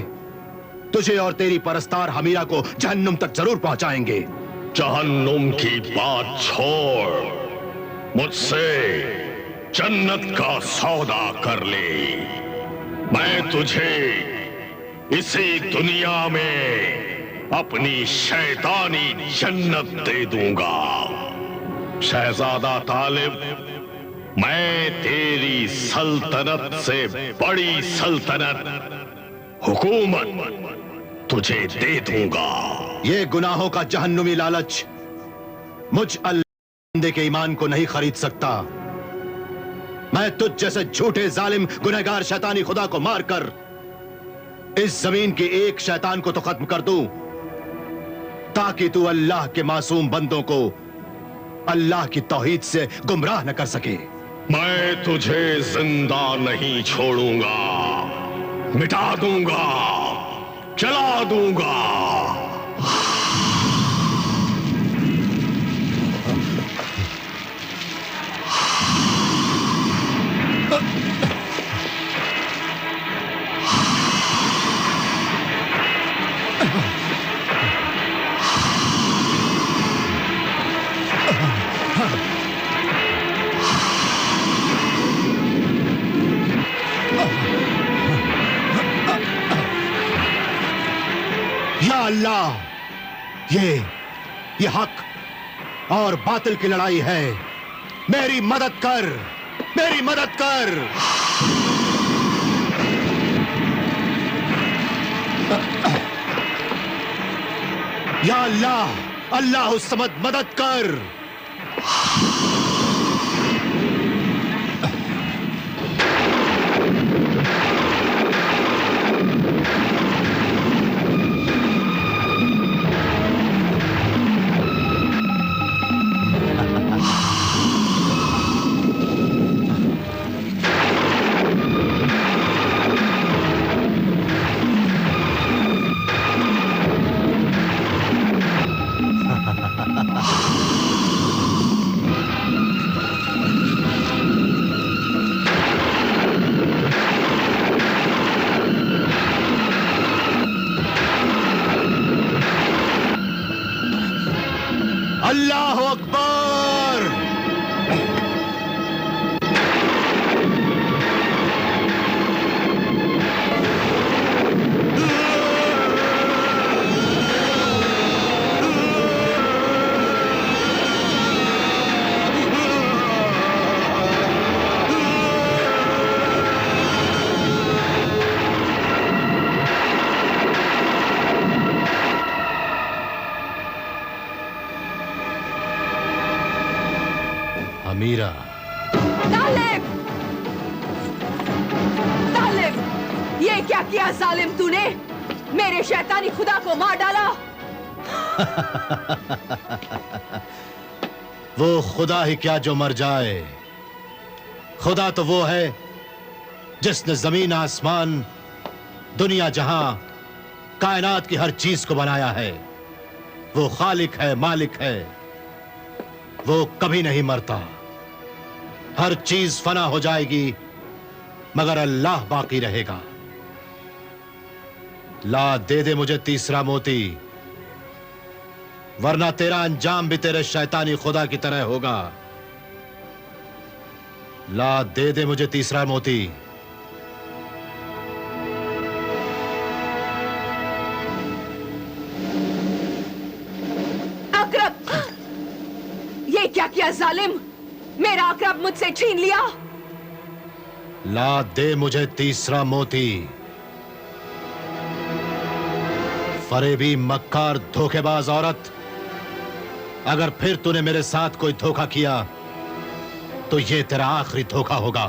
तुझे और तेरी परस्तार हमीरा को जहन्नुम तक जरूर पहुंचाएंगे।
जहन्नुम की बात छोड़, मुझसे जन्नत का सौदा कर ले। मैं तुझे इसी दुनिया में अपनी शैतानी जन्नत दे दूंगा। शहजादा तालिब, मैं तेरी सल्तनत से बड़ी सल्तनत, हुकूमत तुझे दे दूंगा।
ये गुनाहों का जहन्नुमी लालच मुझ अल्लाह के ईमान को नहीं खरीद सकता। मैं तुझ जैसे झूठे जालिम गुनहगार शैतानी खुदा को मारकर इस जमीन के एक शैतान को तो खत्म कर दूं, ताकि तू अल्लाह के मासूम बंदों को अल्लाह की तौहीद से गुमराह न कर सके।
मैं तुझे जिंदा नहीं छोड़ूंगा, मिटा दूंगा, जला दूंगा।
या अल्लाह, ये हक और बातिल की लड़ाई है। मेरी मदद कर, मेरी मदद कर। या अल्लाह, अल्लाह उस समद मदद कर। अल्लाह अकबर। हमीरा,
तालिब! तालिब! ये क्या किया जालिम तूने? मेरे शैतानी खुदा को मार डाला।
वो खुदा ही क्या जो मर जाए। खुदा तो वो है जिसने जमीन आसमान दुनिया जहां कायनात की हर चीज को बनाया है। वो खालिक है, मालिक है। वो कभी नहीं मरता। हर चीज फना हो जाएगी मगर अल्लाह बाकी रहेगा। ला दे दे मुझे तीसरा मोती, वरना तेरा अंजाम भी तेरे शैतानी खुदा की तरह होगा। ला दे दे मुझे तीसरा मोती।
अकरब! ये क्या किया जालिम? मेरा अकरब मुझसे छीन लिया।
ला दे मुझे तीसरा मोती। फरेबी, मक्कार, धोखेबाज औरत, अगर फिर तूने मेरे साथ कोई धोखा किया तो ये तेरा आखिरी धोखा होगा।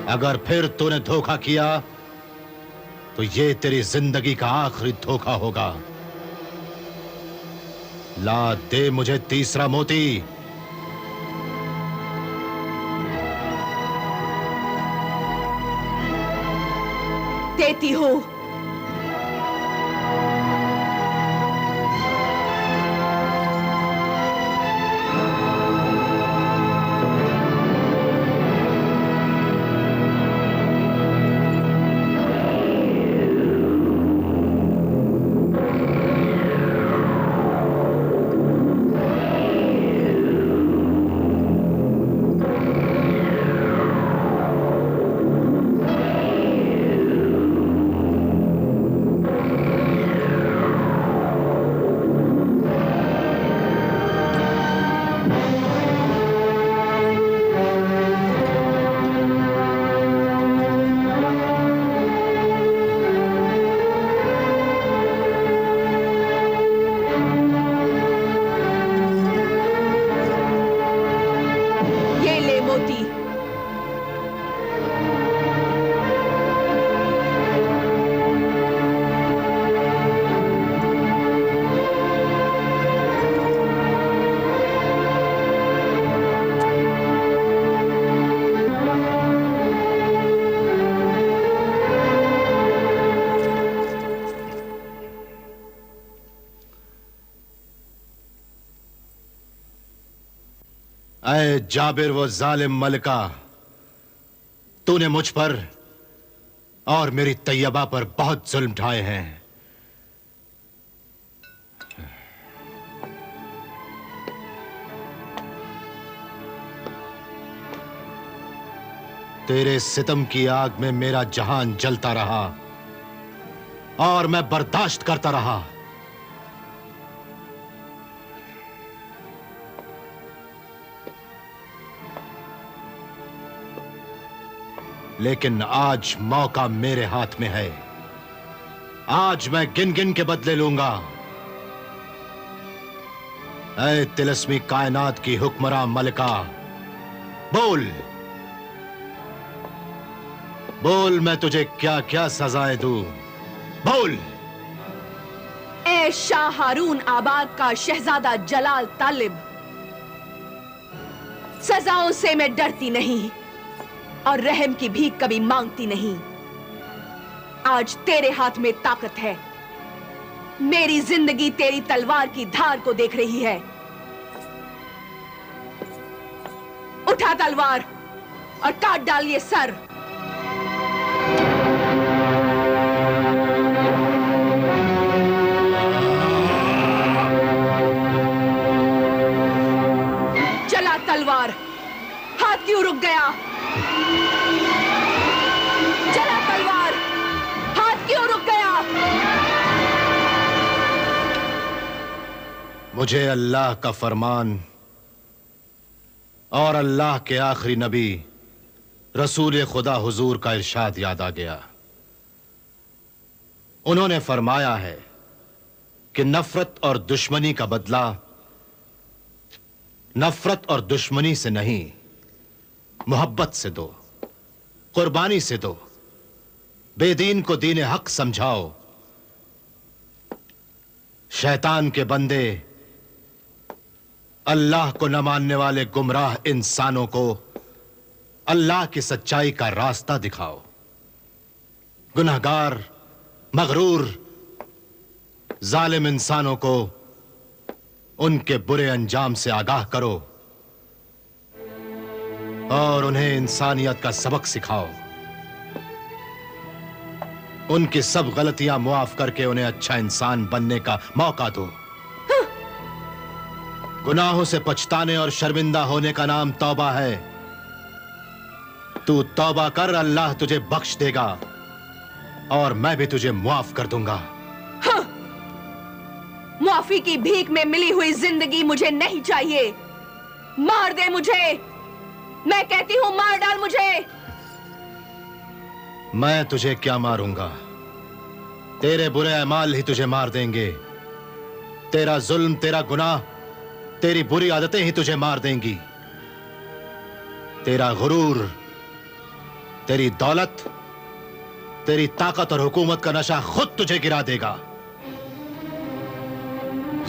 अगर फिर तूने धोखा किया तो ये तेरी जिंदगी का आखिरी धोखा होगा। ला दे मुझे तीसरा मोती।
देती हूं।
ऐ जाबिर वो जालिम मलिका, तूने मुझ पर और मेरी तैयबा पर बहुत जुल्म ढाए हैं। तेरे सितम की आग में मेरा जहान जलता रहा और मैं बर्दाश्त करता रहा। लेकिन आज मौका मेरे हाथ में है। आज मैं गिन गिन के बदले लूंगा। ऐ तिलस्मी कायनात की हुक्मरां मलिका, बोल बोल, मैं तुझे क्या क्या सजाएं दूं? बोल।
ए शाह हारून आबाद का शहजादा जलाल तालिब, सजाओं से मैं डरती नहीं और रहम की भीख कभी मांगती नहीं। आज तेरे हाथ में ताकत है। मेरी जिंदगी तेरी तलवार की धार को देख रही है। उठा तलवार और काट डालिए सर। चला तलवार। हाथ क्यों रुक गया? चला तलवार। हाथ क्यों रुक गया?
मुझे अल्लाह का फरमान और अल्लाह के आखिरी नबी रसूल खुदा हुजूर का इरशाद याद आ गया। उन्होंने फरमाया है कि नफरत और दुश्मनी का बदला नफरत और दुश्मनी से नहीं, मोहब्बत से दो, कुर्बानी से दो। बेदीन को दीन हक समझाओ। शैतान के बंदे, अल्लाह को न मानने वाले गुमराह इंसानों को अल्लाह की सच्चाई का रास्ता दिखाओ। गुनहगार, मगरूर, जालिम इंसानों को उनके बुरे अंजाम से आगाह करो और उन्हें इंसानियत का सबक सिखाओ। उनकी सब गलतियां मुआफ करके उन्हें अच्छा इंसान बनने का मौका दो। गुनाहों से पछताने और शर्मिंदा होने का नाम तौबा है। तू तौबा कर, अल्लाह तुझे बख्श देगा और मैं भी तुझे मुआफ कर दूंगा।
हाँ। मुआफी की भीख में मिली हुई जिंदगी मुझे नहीं चाहिए। मार दे मुझे। मैं कहती हूं मार डाल मुझे।
मैं तुझे क्या मारूंगा? तेरे बुरे अमाल ही तुझे मार देंगे। तेरा जुल्म, तेरा गुनाह तेरी बुरी आदतें ही तुझे मार देंगी। तेरा गुरूर, तेरी दौलत, तेरी ताकत और हुकूमत का नशा खुद तुझे गिरा देगा।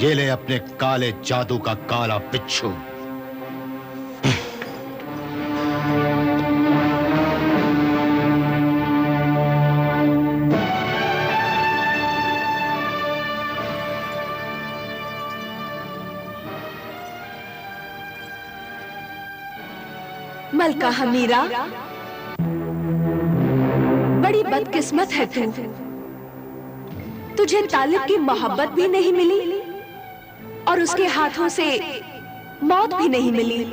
ये ले अपने काले जादू का काला बिच्छू।
मलका हमीरा, बड़ी बदकिस्मत है तू। तुझे तालिब की मोहब्बत भी नहीं मिली और उसके हाथों से मौत भी नहीं मिली।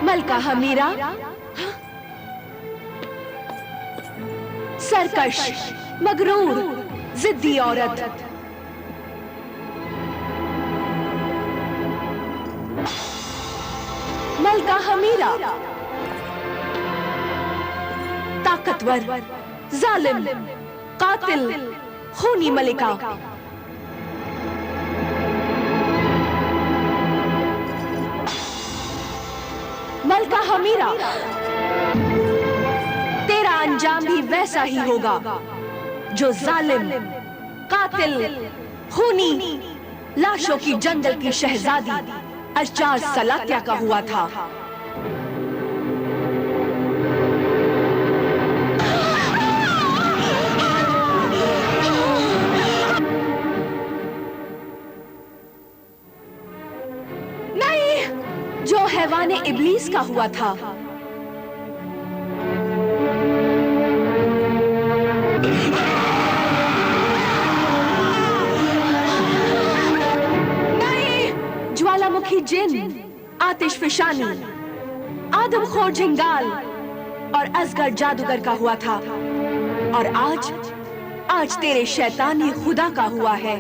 मलका हमीरा, सरकश, मगरूर, जिद्दी औरत। मलका हमीरा, ताकतवर, जालिम, कातिल, खूनी मलिका। मलका हमीरा, तेरा अंजाम भी वैसा ही होगा जो जालिम, कातिल, खूनी, लाशों की जंगल की शहजादी अशजार सलातिया का हुआ था। नहीं, जो हैवाने इब्लीस का हुआ था। ज्वालामुखी जिन, आतिश फिशानी, आदमखोर झिंगाल और असगर जादूगर का हुआ था। और आज तेरे शैतानी खुदा का हुआ है।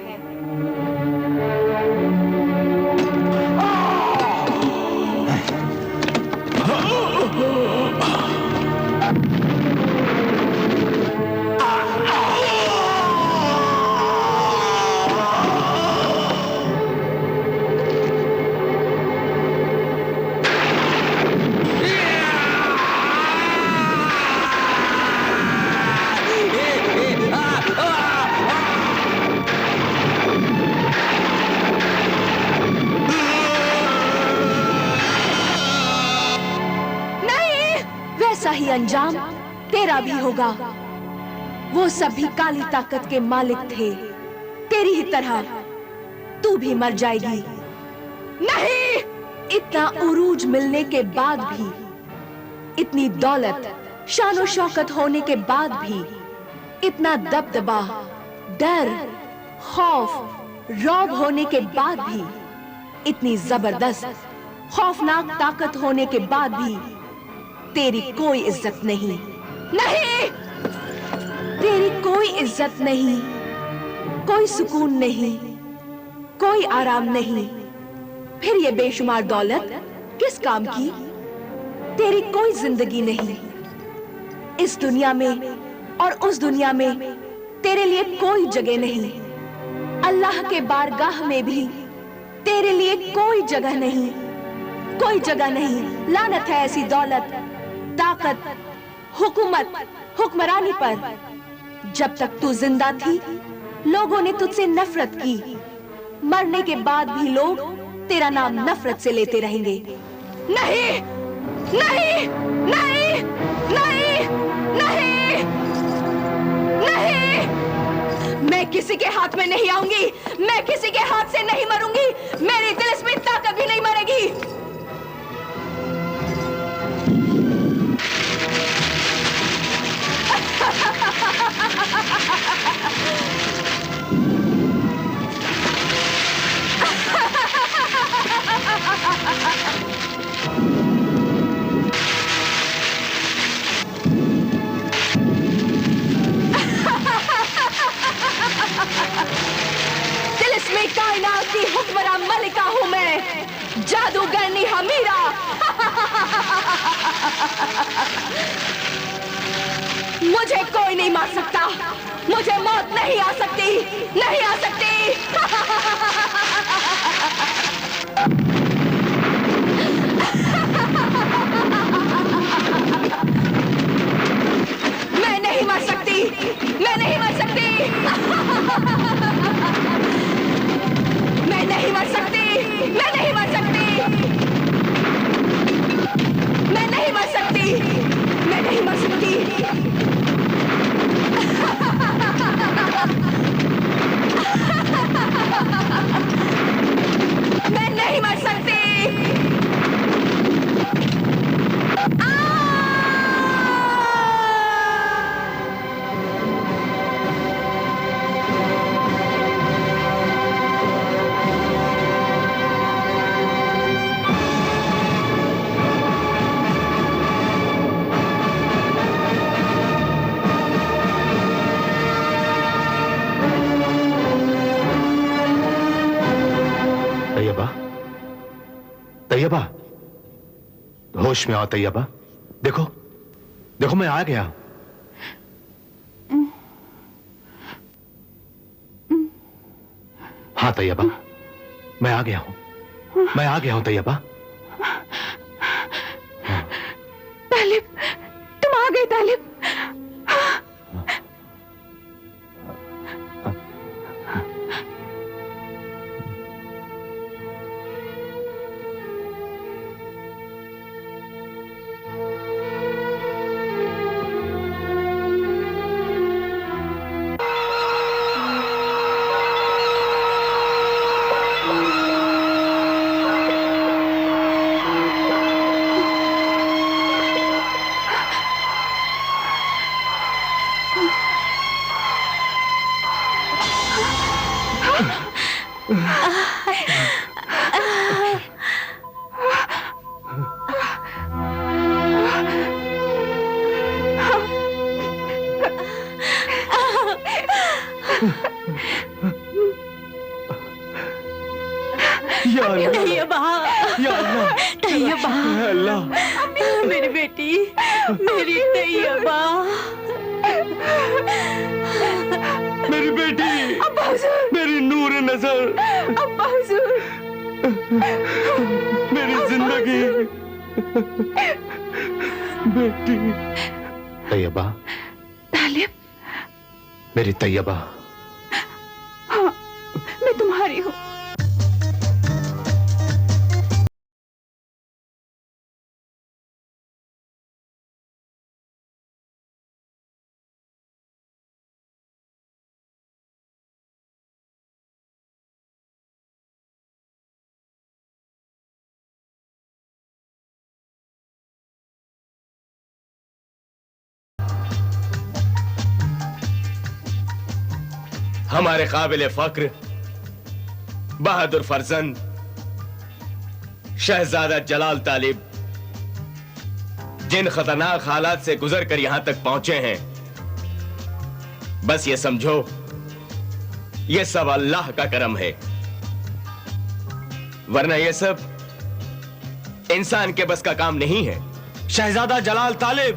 ही अंजाम तेरा भी होगा। वो सभी काली ताकत के मालिक थे, तेरी ही तरह तू भी मर जाएगी। नहीं, इतना उरूज मिलने के बाद भी, इतनी दौलत, शान और शौकत होने के बाद भी, इतना दबदबा, डर, खौफ, रौब होने के बाद भी, इतनी जबरदस्त, खौफनाक ताकत होने के बाद भी तेरी कोई इज्जत नहीं। नहीं, तेरी कोई इज्जत नहीं, कोई सुकून नहीं, कोई आराम नहीं। फिर ये बेशुमार दौलत किस काम की? तेरी कोई जिंदगी नहीं। इस दुनिया में और उस दुनिया में तेरे लिए कोई जगह नहीं। अल्लाह के बारगाह में भी तेरे लिए कोई जगह नहीं, कोई जगह नहीं। लानत है ऐसी दौलत, ताकत, हुकूमत, हुक्मरानी पर। जब तक तू जिंदा थी, लोगों ने तुझसे नफरत की। मरने के बाद भी लोग तेरा नाम नफरत से लेते रहेंगे। नहीं, नहीं, नहीं, नहीं, नहीं, नहीं। मैं किसी के हाथ में नहीं आऊंगी, मैं किसी के हाथ से नहीं मरूंगी। मेरी तिलिस्मी ताकत भी नहीं मरेगी। तिलिस्मी कायनात की हुक्मरान मलिका हूं मैं, जादूगर मुझे कोई नहीं मार सकता, मुझे मौत नहीं आ सकती, नहीं आ सकती। मैं नहीं मर सकती, मैं नहीं मर सकती। मैं नहीं मर सकती, मैं नहीं मर सकती। मैं नहीं मर सकती, मैं नहीं मर सकती। मैं नहीं मर सकती।
तैयबा, होश में आओ तैयबा। देखो देखो, मैं आ गया। हाँ तैयबा, मैं आ गया हूं, मैं आ गया हूं तैयबा।
तालिब, तुम आ गए तालिब।
मेरी बेटी, मेरी तैयबा,
मेरी बेटी, मेरी नूर नजर, मेरी जिंदगी, बेटी।
तैयबा,
तालिब,
मेरी तैयबा।
हाँ, मैं तुम्हारी हूँ।
हमारे काबिल फक्र बहादुर फर्जंद शहजादा जलाल तालिब जिन खतरनाक हालात से गुजर कर यहां तक पहुंचे हैं, बस ये समझो ये सब अल्लाह का करम है, वरना ये सब इंसान के बस का काम नहीं है। शहजादा जलाल तालिब,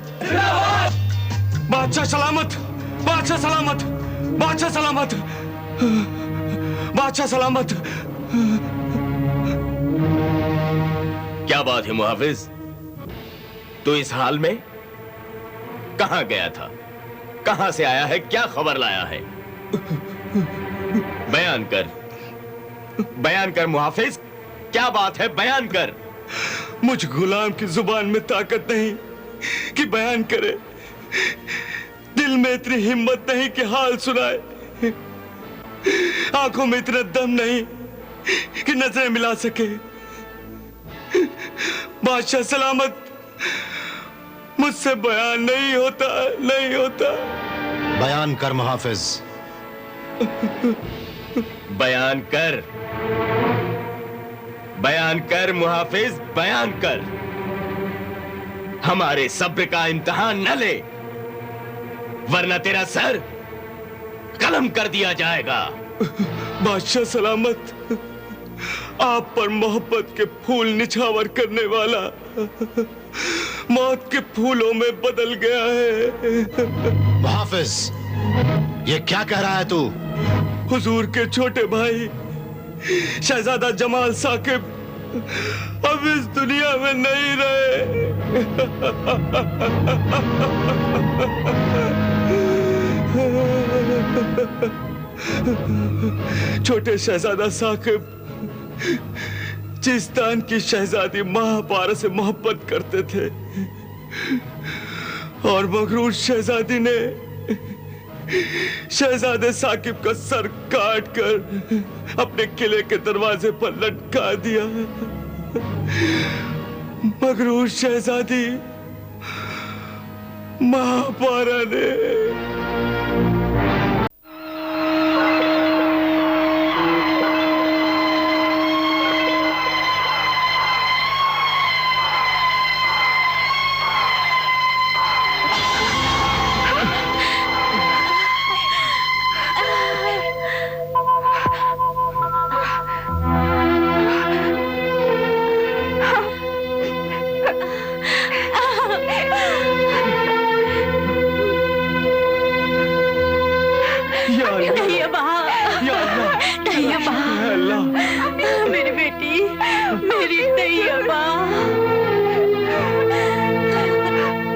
बादशाह सलामत, बादशाह सलामत, बादशाह सलामत, बादशाह सलामत।
क्या बात है मुहाफिज, तू इस हाल में कहां गया था, कहां से आया है, क्या खबर लाया है? बयान कर, बयान कर मुहाफिज, क्या बात है, बयान कर।
मुझ गुलाम की जुबान में ताकत नहीं कि बयान करे, दिल में इतनी हिम्मत नहीं कि हाल सुनाए, आंखों में इतना दम नहीं कि नजरें मिला सके। बादशाह सलामत, मुझसे बयान नहीं होता, नहीं होता।
बयान कर मुहाफिज।
बयान कर, बयान कर मुहाफिज, बयान कर। हमारे सब्र का इम्तिहान न ले, वरना तेरा सर कलम कर दिया जाएगा।
बादशाह सलामत, आप पर मोहब्बत के फूल निछावर करने वाला मौत के फूलों में बदल गया है।
मुहाफिज, ये क्या कह रहा है तू?
हुजूर के छोटे भाई शहजादा जमाल साकिब अब इस दुनिया में नहीं रहे। छोटे शहजादा साकिब चिस्तान की शहजादी महापारा से मोहब्बत करते थे और मगरूर शहजादी ने शहजादे साकिब का सर काट कर अपने किले के दरवाजे पर लटका दिया। मगरूर शहजादी महापारा ने
मेरी बेटी, मेरी तैयबा,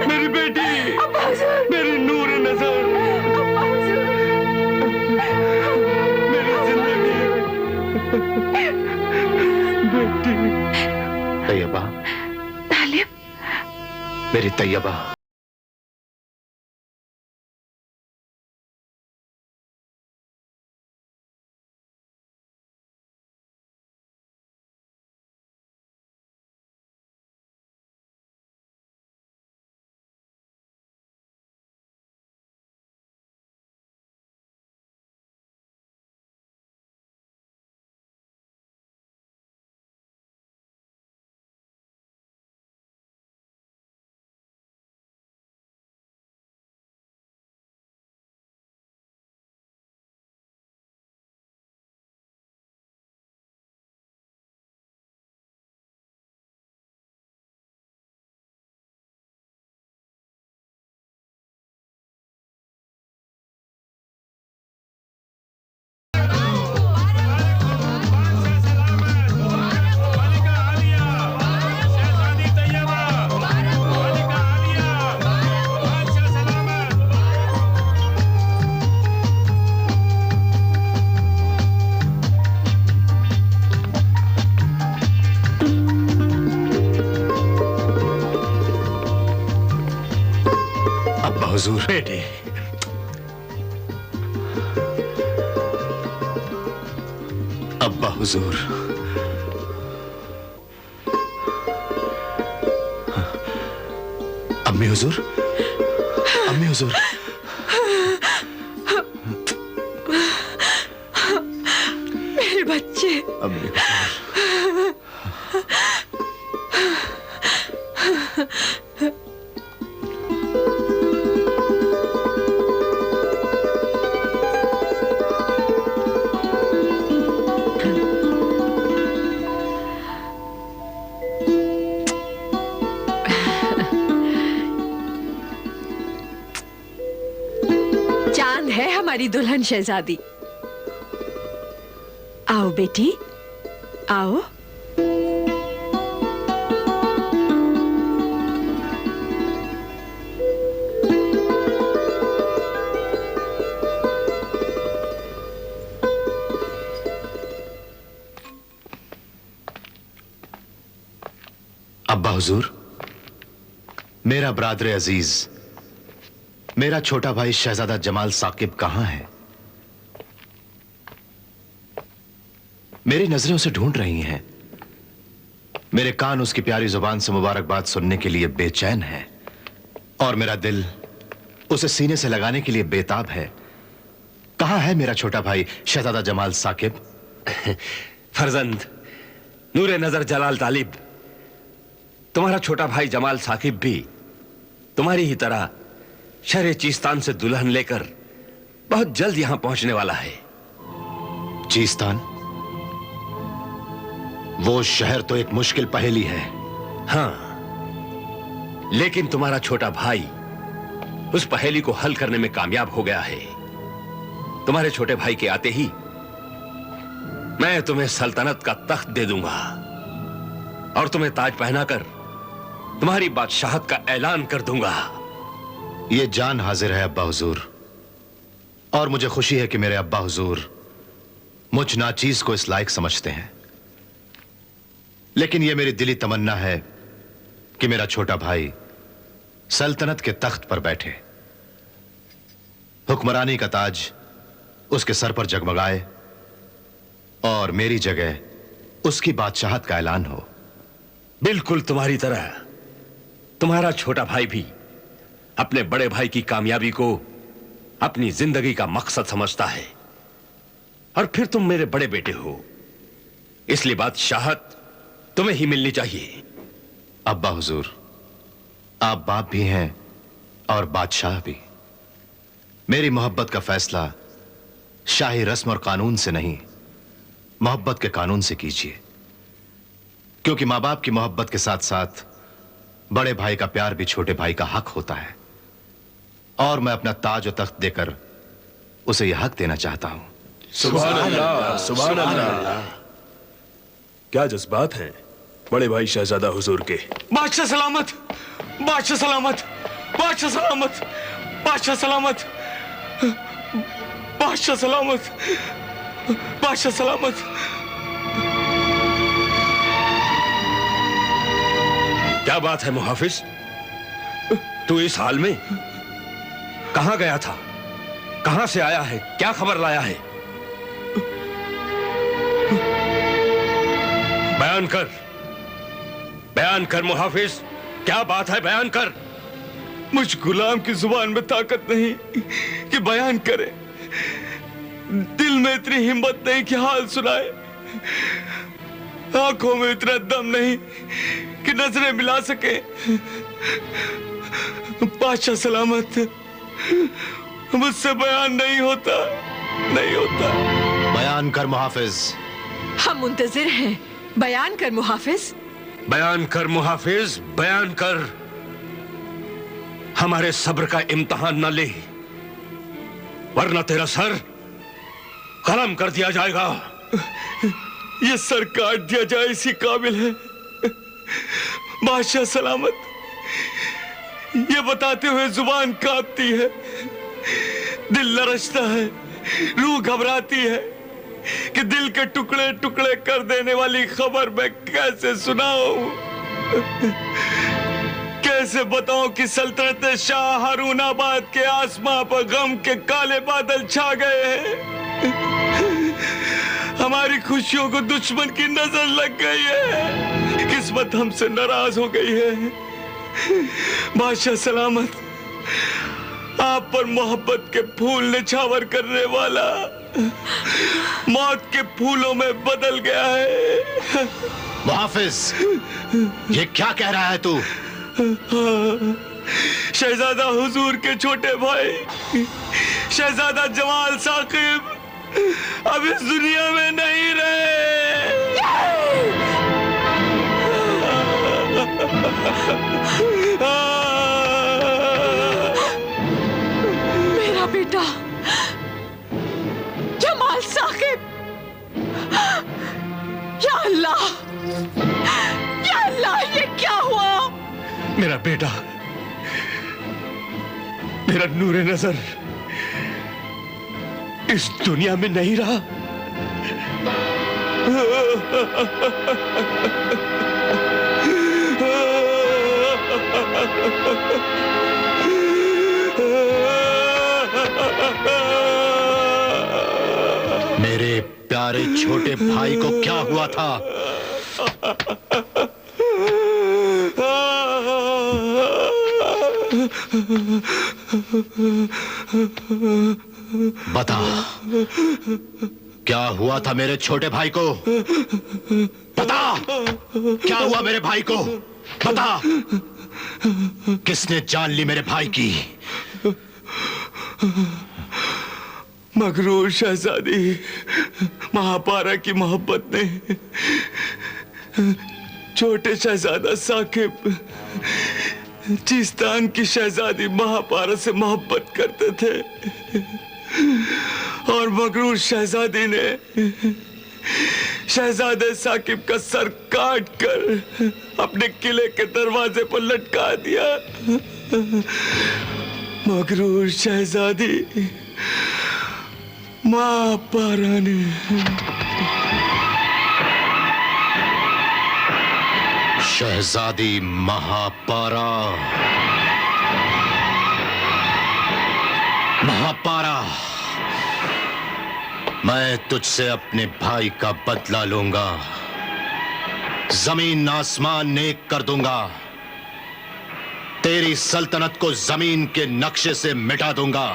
मेरी बेटी, मेरी नूर नजर, मेरी जिंदगी, बेटी।
तैयबा,
तालिब,
मेरी तैयबा। हुजूर।
बेटे,
अब्बा हुजूर। अम्मी हुजूर, अम्मी हुजूर।
मेरे बच्चे।
अम्मी हुजूर।
हमारी दुल्हन शहजादी। आओ बेटी, आओ।
अब्बा हुजूर, मेरा ब्रादर अजीज, मेरा छोटा भाई शहजादा जमाल साकिब कहां है? मेरी नजरें उसे ढूंढ रही हैं। मेरे कान उसकी प्यारी जुबान से मुबारकबाद सुनने के लिए बेचैन है और मेरा दिल उसे सीने से लगाने के लिए बेताब है। कहां है मेरा छोटा भाई शहजादा जमाल साकिब?
फरजंद नूरे नजर जलाल तालिब, तुम्हारा छोटा भाई जमाल साकिब भी तुम्हारी ही तरह शहर चीस्तान से दुल्हन लेकर बहुत जल्द यहां पहुंचने वाला है।
चीस्तान? वो शहर तो एक मुश्किल पहेली है।
हां,
लेकिन तुम्हारा छोटा भाई उस पहेली को हल करने में कामयाब हो गया है। तुम्हारे छोटे भाई के आते ही मैं तुम्हें सल्तनत का तख्त दे दूंगा और तुम्हें ताज पहनाकर तुम्हारी बादशाहत का ऐलान कर दूंगा।
ये जान हाजिर है अब्बा हुजूर, और मुझे खुशी है कि मेरे अब्बा हुजूर मुझ नाचीज को इस लायक समझते हैं। लेकिन यह मेरी दिली तमन्ना है कि मेरा छोटा भाई सल्तनत के तख्त पर बैठे, हुक्मरानी का ताज उसके सर पर जगमगाए और मेरी जगह उसकी बादशाहत का ऐलान हो।
बिल्कुल तुम्हारी तरह तुम्हारा छोटा भाई भी अपने बड़े भाई की कामयाबी को अपनी जिंदगी का मकसद समझता है, और फिर तुम मेरे बड़े बेटे हो, इसलिए बादशाहत तुम्हें ही मिलनी चाहिए।
अब्बा हुजूर, आप बाप भी हैं और बादशाह भी। मेरी मोहब्बत का फैसला शाही रस्म और कानून से नहीं, मोहब्बत के कानून से कीजिए, क्योंकि मां बाप की मोहब्बत के साथ साथ बड़े भाई का प्यार भी छोटे भाई का हक होता है, और मैं अपना ताज और तख्त देकर उसे यह हक देना चाहता हूं।
सुभान अल्लाह, सुभान अल्लाह। क्या जज्बात हैं बड़े भाई शहजादा हुजूर के।
बादशाह सलामत, बादशाह सलामत, बादशाह सलामत, बादशाह सलामत, बादशाह सलामत, बादशाह सलामत।
क्या बात है मुहाफिज, तू इस हाल में कहां गया था? कहां से आया है? क्या खबर लाया है? बयान कर, बयान कर मुहाफिज, क्या बात है? बयान कर।
मुझ गुलाम की जुबान में ताकत नहीं कि बयान करे, दिल में इतनी हिम्मत नहीं कि हाल सुनाए, आंखों में इतना दम नहीं कि नजरें मिला सके। बादशाह सलामत, मुझसे बयान नहीं होता, नहीं होता।
बयान कर मुहाफिज।
हम मुंतजिर हैं, बयान कर मुहाफिज।
बयान कर मुहाफिज, बयान कर। हमारे सब्र का इम्तिहान न ले, वरना तेरा सर कलम कर दिया जाएगा।
ये सर काट दिया जाए इसी काबिल है। बादशाह सलामत, ये बताते हुए जुबान कांपती है, दिल लरचता है, रूह घबराती है कि दिल के टुकड़े टुकड़े कर देने वाली खबर मैं कैसे सुनाऊं, कैसे बताऊं कि सल्तनत शाह हारूनाबाद के आसमां पर गम के काले बादल छा गए हैं। हमारी खुशियों को दुश्मन की नजर लग गई है, किस्मत हमसे नाराज हो गई है। बादशाह सलामत, आप पर मोहब्बत के फूल निछावर करने वाला मौत के फूलों में बदल गया है।
मुहाफिज, ये क्या कह रहा है तू?
शहजादा हुजूर के छोटे भाई शहजादा जमाल साकिब अब इस दुनिया में नहीं रहे।
मेरा बेटा जमाल साकिब, या अल्लाह, या अल्लाह, ये क्या हुआ?
मेरा बेटा, मेरा नूरे नजर इस दुनिया में नहीं रहा।
मेरे प्यारे छोटे भाई को क्या हुआ था? बता, क्या हुआ था मेरे छोटे भाई को? बता, क्या हुआ मेरे भाई को? बता, किसने जान ली मेरे भाई की?
मगरूर शहजादी महापारा की मोहब्बत ने छोटे शहजादा साकिब चीस्तान की शहजादी महापारा से मोहब्बत करते थे और मगरूर शहजादी ने शहजादे साकिब का सर काट कर अपने किले के दरवाजे पर लटका दिया। मगरूर शहजादी महापारा ने
शहजादी महापारा, महापारा, मैं तुझसे अपने भाई का बदला लूंगा। जमीन आसमान नेक कर दूंगा। तेरी सल्तनत को जमीन के नक्शे से मिटा दूंगा।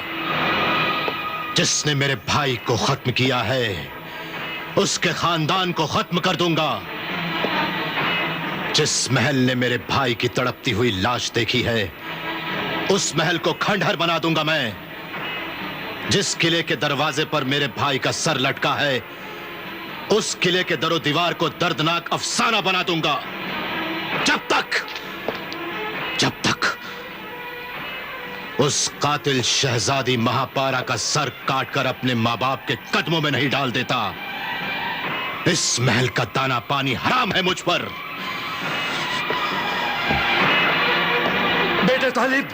जिसने मेरे भाई को खत्म किया है उसके खानदान को खत्म कर दूंगा। जिस महल ने मेरे भाई की तड़पती हुई लाश देखी है उस महल को खंडहर बना दूंगा मैं। जिस किले के दरवाजे पर मेरे भाई का सर लटका है उस किले के दरो दीवार को दर्दनाक अफसाना बना दूंगा। जब तक उस कातिल शहजादी महापारा का सर काटकर अपने मां बाप के कदमों में नहीं डाल देता, इस महल का दाना पानी हराम है मुझ पर।
बेटे तालिब,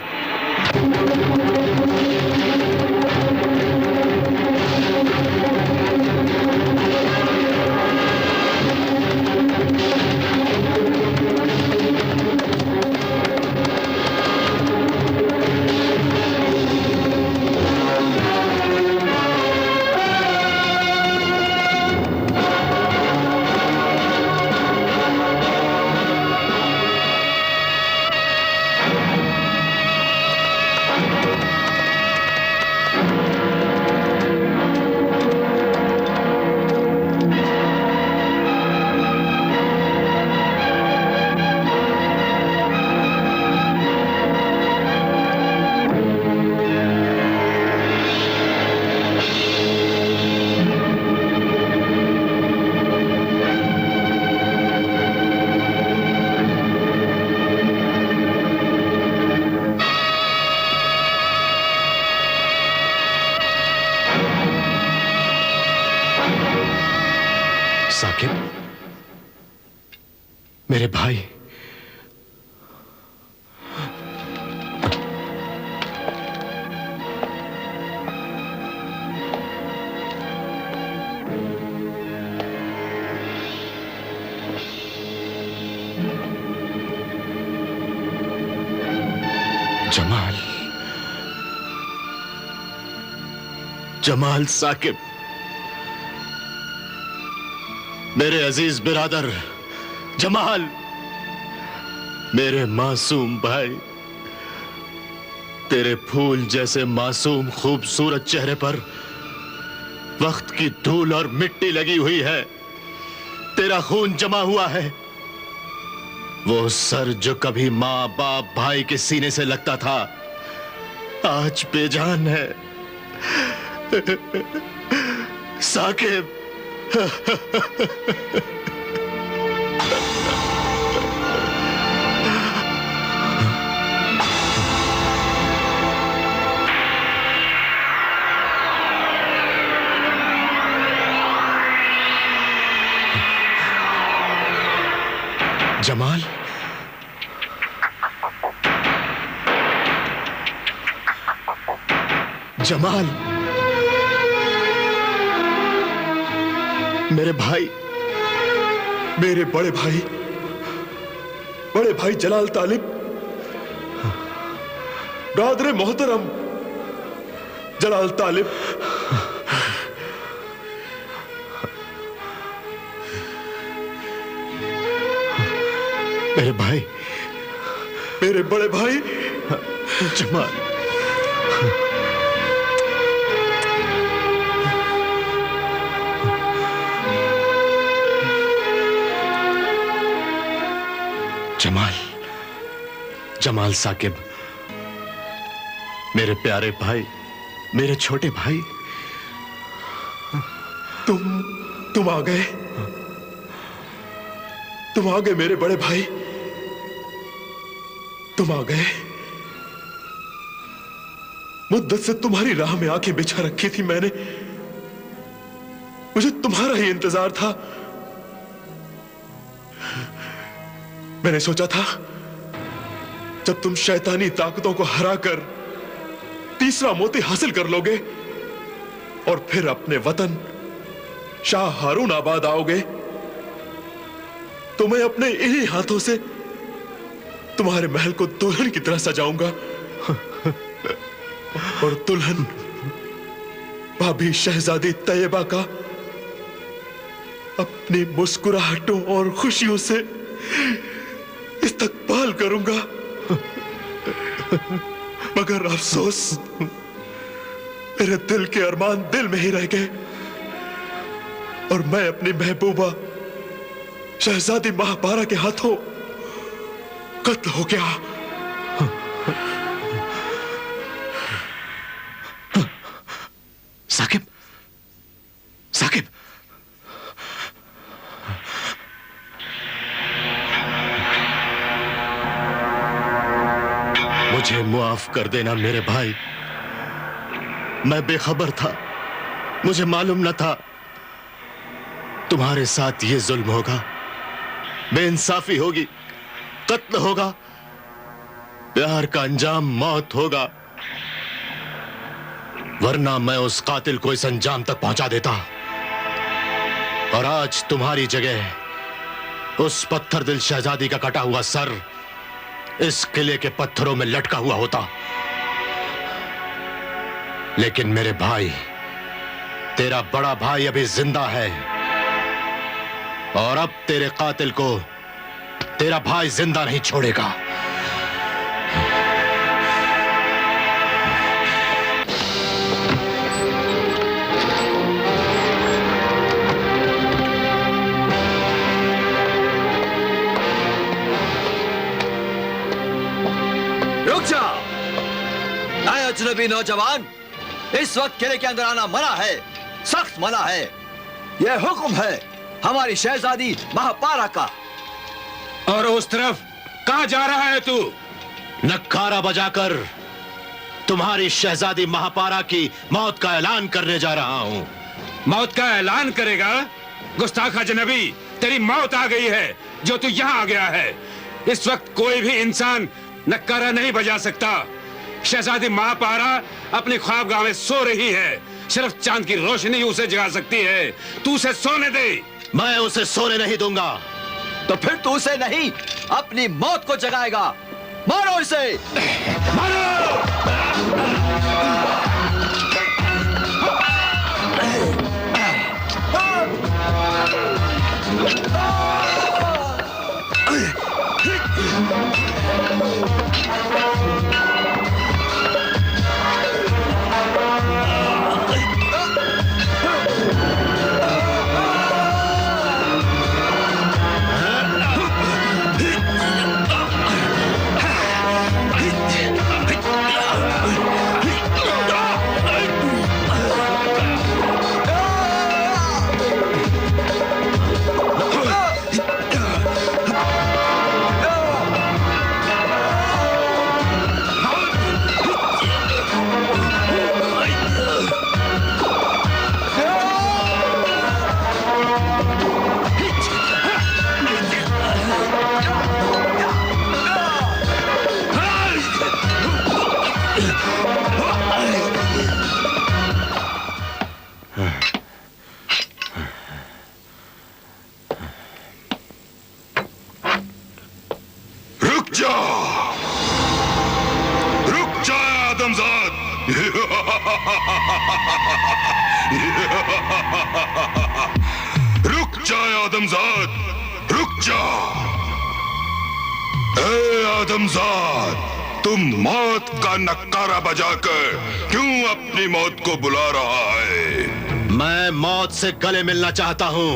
साकिब, मेरे भाई, जमाल, जमाल साकिब, मेरे अजीज बिरादर जमाल, मेरे मासूम भाई, तेरे फूल जैसे मासूम खूबसूरत चेहरे पर वक्त की धूल और मिट्टी लगी हुई है। तेरा खून जमा हुआ है। वो सर जो कभी मां बाप भाई के सीने से लगता था आज बेजान है। साकिब, जमाल, जमाल, मेरे भाई,
मेरे बड़े भाई जलाल तालिब, ब्रादर मोहतरम जलाल तालिब,
मेरे भाई,
मेरे बड़े भाई
जमाल, जमाल, जमाल साकिब, मेरे प्यारे भाई, मेरे छोटे भाई,
तुम आ गए, तुम आ गए मेरे बड़े भाई। तुम आ गए। मुद्दत से तुम्हारी राह में आंखें बिछा रखी थी मैंने। मुझे तुम्हारा ही इंतजार था। मैंने सोचा था जब तुम शैतानी ताकतों को हराकर तीसरा मोती हासिल कर लोगे और फिर अपने वतन शाह हारून आबाद आओगे तो मैं अपने इन्हीं हाथों से तुम्हारे महल को दुल्हन की तरह सजाऊंगा और दुल्हन भाभी शहजादी तैयबा का अपनी मुस्कुराहटों और खुशियों से इस्तकबाल करूंगा। मगर अफसोस मेरे दिल के अरमान दिल में ही रह गए और मैं अपनी महबूबा शहजादी महापारा के हाथों कत्ल हो गया।
साकिब, साकिब, मुझे मुआफ कर देना मेरे भाई। मैं बेखबर था, मुझे मालूम न था तुम्हारे साथ ये जुल्म होगा, बेइंसाफी होगी, कत्ल होगा, प्यार का अंजाम मौत होगा। वरना मैं उस कातिल को इस अंजाम तक पहुंचा देता और आज तुम्हारी जगह उस पत्थर दिल शहजादी का कटा हुआ सर इस किले के पत्थरों में लटका हुआ होता। लेकिन मेरे भाई, तेरा बड़ा भाई अभी जिंदा है और अब तेरे कातिल को तेरा भाई जिंदा नहीं छोड़ेगा।
रुक जाओ, नए अजनबी नौजवान, इस वक्त किले के अंदर आना मना है, सख्त मना है। यह हुक्म है हमारी शहजादी महापारा का।
और उस तरफ कहां जा रहा है तू?
नक्कारा बजाकर तुम्हारी शहजादी महापारा की मौत का ऐलान करने जा रहा हूं।
मौत का ऐलान करेगा? गुस्ताख अजनबी, तेरी मौत आ गई है जो तू यहां आ गया है। इस वक्त कोई भी इंसान नक्कारा नहीं बजा सकता। शहजादी महापारा अपनी ख्वाबगाह में सो रही है, सिर्फ चांद की रोशनी उसे जगा सकती है। तू उसे सोने दे।
मैं उसे सोने नहीं दूंगा।
तो फिर तू उसे नहीं, अपनी मौत को जगाएगा। मारो इसे,
मारो!
रुक जा आदमजाद, रुक जा। ए आदमजाद, तुम मौत का नक्कारा बजाकर क्यों अपनी मौत को बुला रहा है?
मैं मौत से गले मिलना चाहता हूं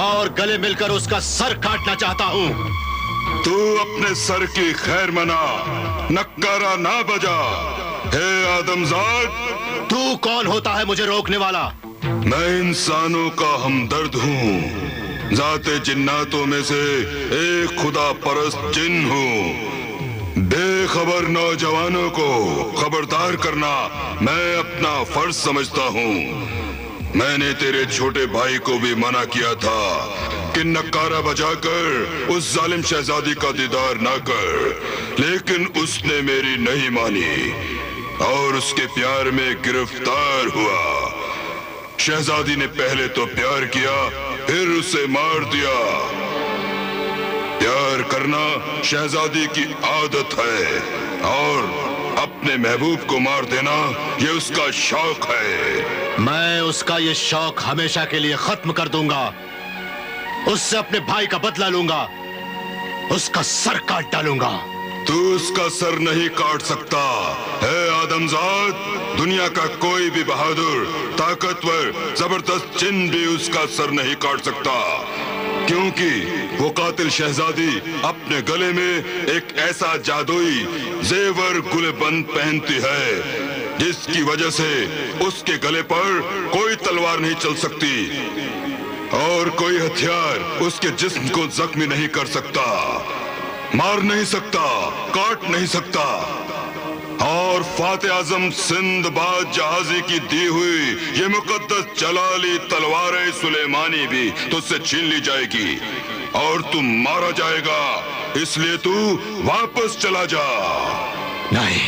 और गले मिलकर उसका सर काटना चाहता हूं।
तू अपने सर की खैर मना, नक्कारा ना बजा। हे आदमजाद,
तू कौन होता है मुझे रोकने वाला?
मैं इंसानों का हमदर्द हूँ, जाते जिन्नातों में से एक खुदा परस्त जिन हूँ। बेखबर नौजवानों को खबरदार करना मैं अपना फर्ज समझता हूँ। मैंने तेरे छोटे भाई को भी मना किया था कि नक्कारा बजाकर उस जालिम शहजादी का दीदार ना कर, लेकिन उसने मेरी नहीं मानी और उसके प्यार में गिरफ्तार हुआ। शहजादी ने पहले तो प्यार किया, फिर उसे मार दिया। प्यार करना शहजादी की आदत है और अपने महबूब को मार देना ये उसका शौक है।
मैं उसका ये शौक हमेशा के लिए खत्म कर दूंगा। उससे अपने भाई का बदला लूंगा, उसका सर काट डालूंगा।
तू उसका सर नहीं काट सकता है आदमजाद। दुनिया का कोई भी बहादुर, ताकतवर, जबरदस्त जिन भी उसका सर नहीं काट सकता, क्योंकि वो कातिल शहजादी अपने गले में एक ऐसा जादुई जेवर गुलबंद पहनती है जिसकी वजह से उसके गले पर कोई तलवार नहीं चल सकती और कोई हथियार उसके जिस्म को जख्मी नहीं कर सकता, मार नहीं सकता, काट नहीं सकता। और फाते आजम सिंदबाद जहाजी की दी हुई ये मुकद्दस जलाली तलवार सुलेमानी भी तुझसे छीन ली जाएगी और तू मारा जाएगा। इसलिए तू वापस चला जा।
नहीं,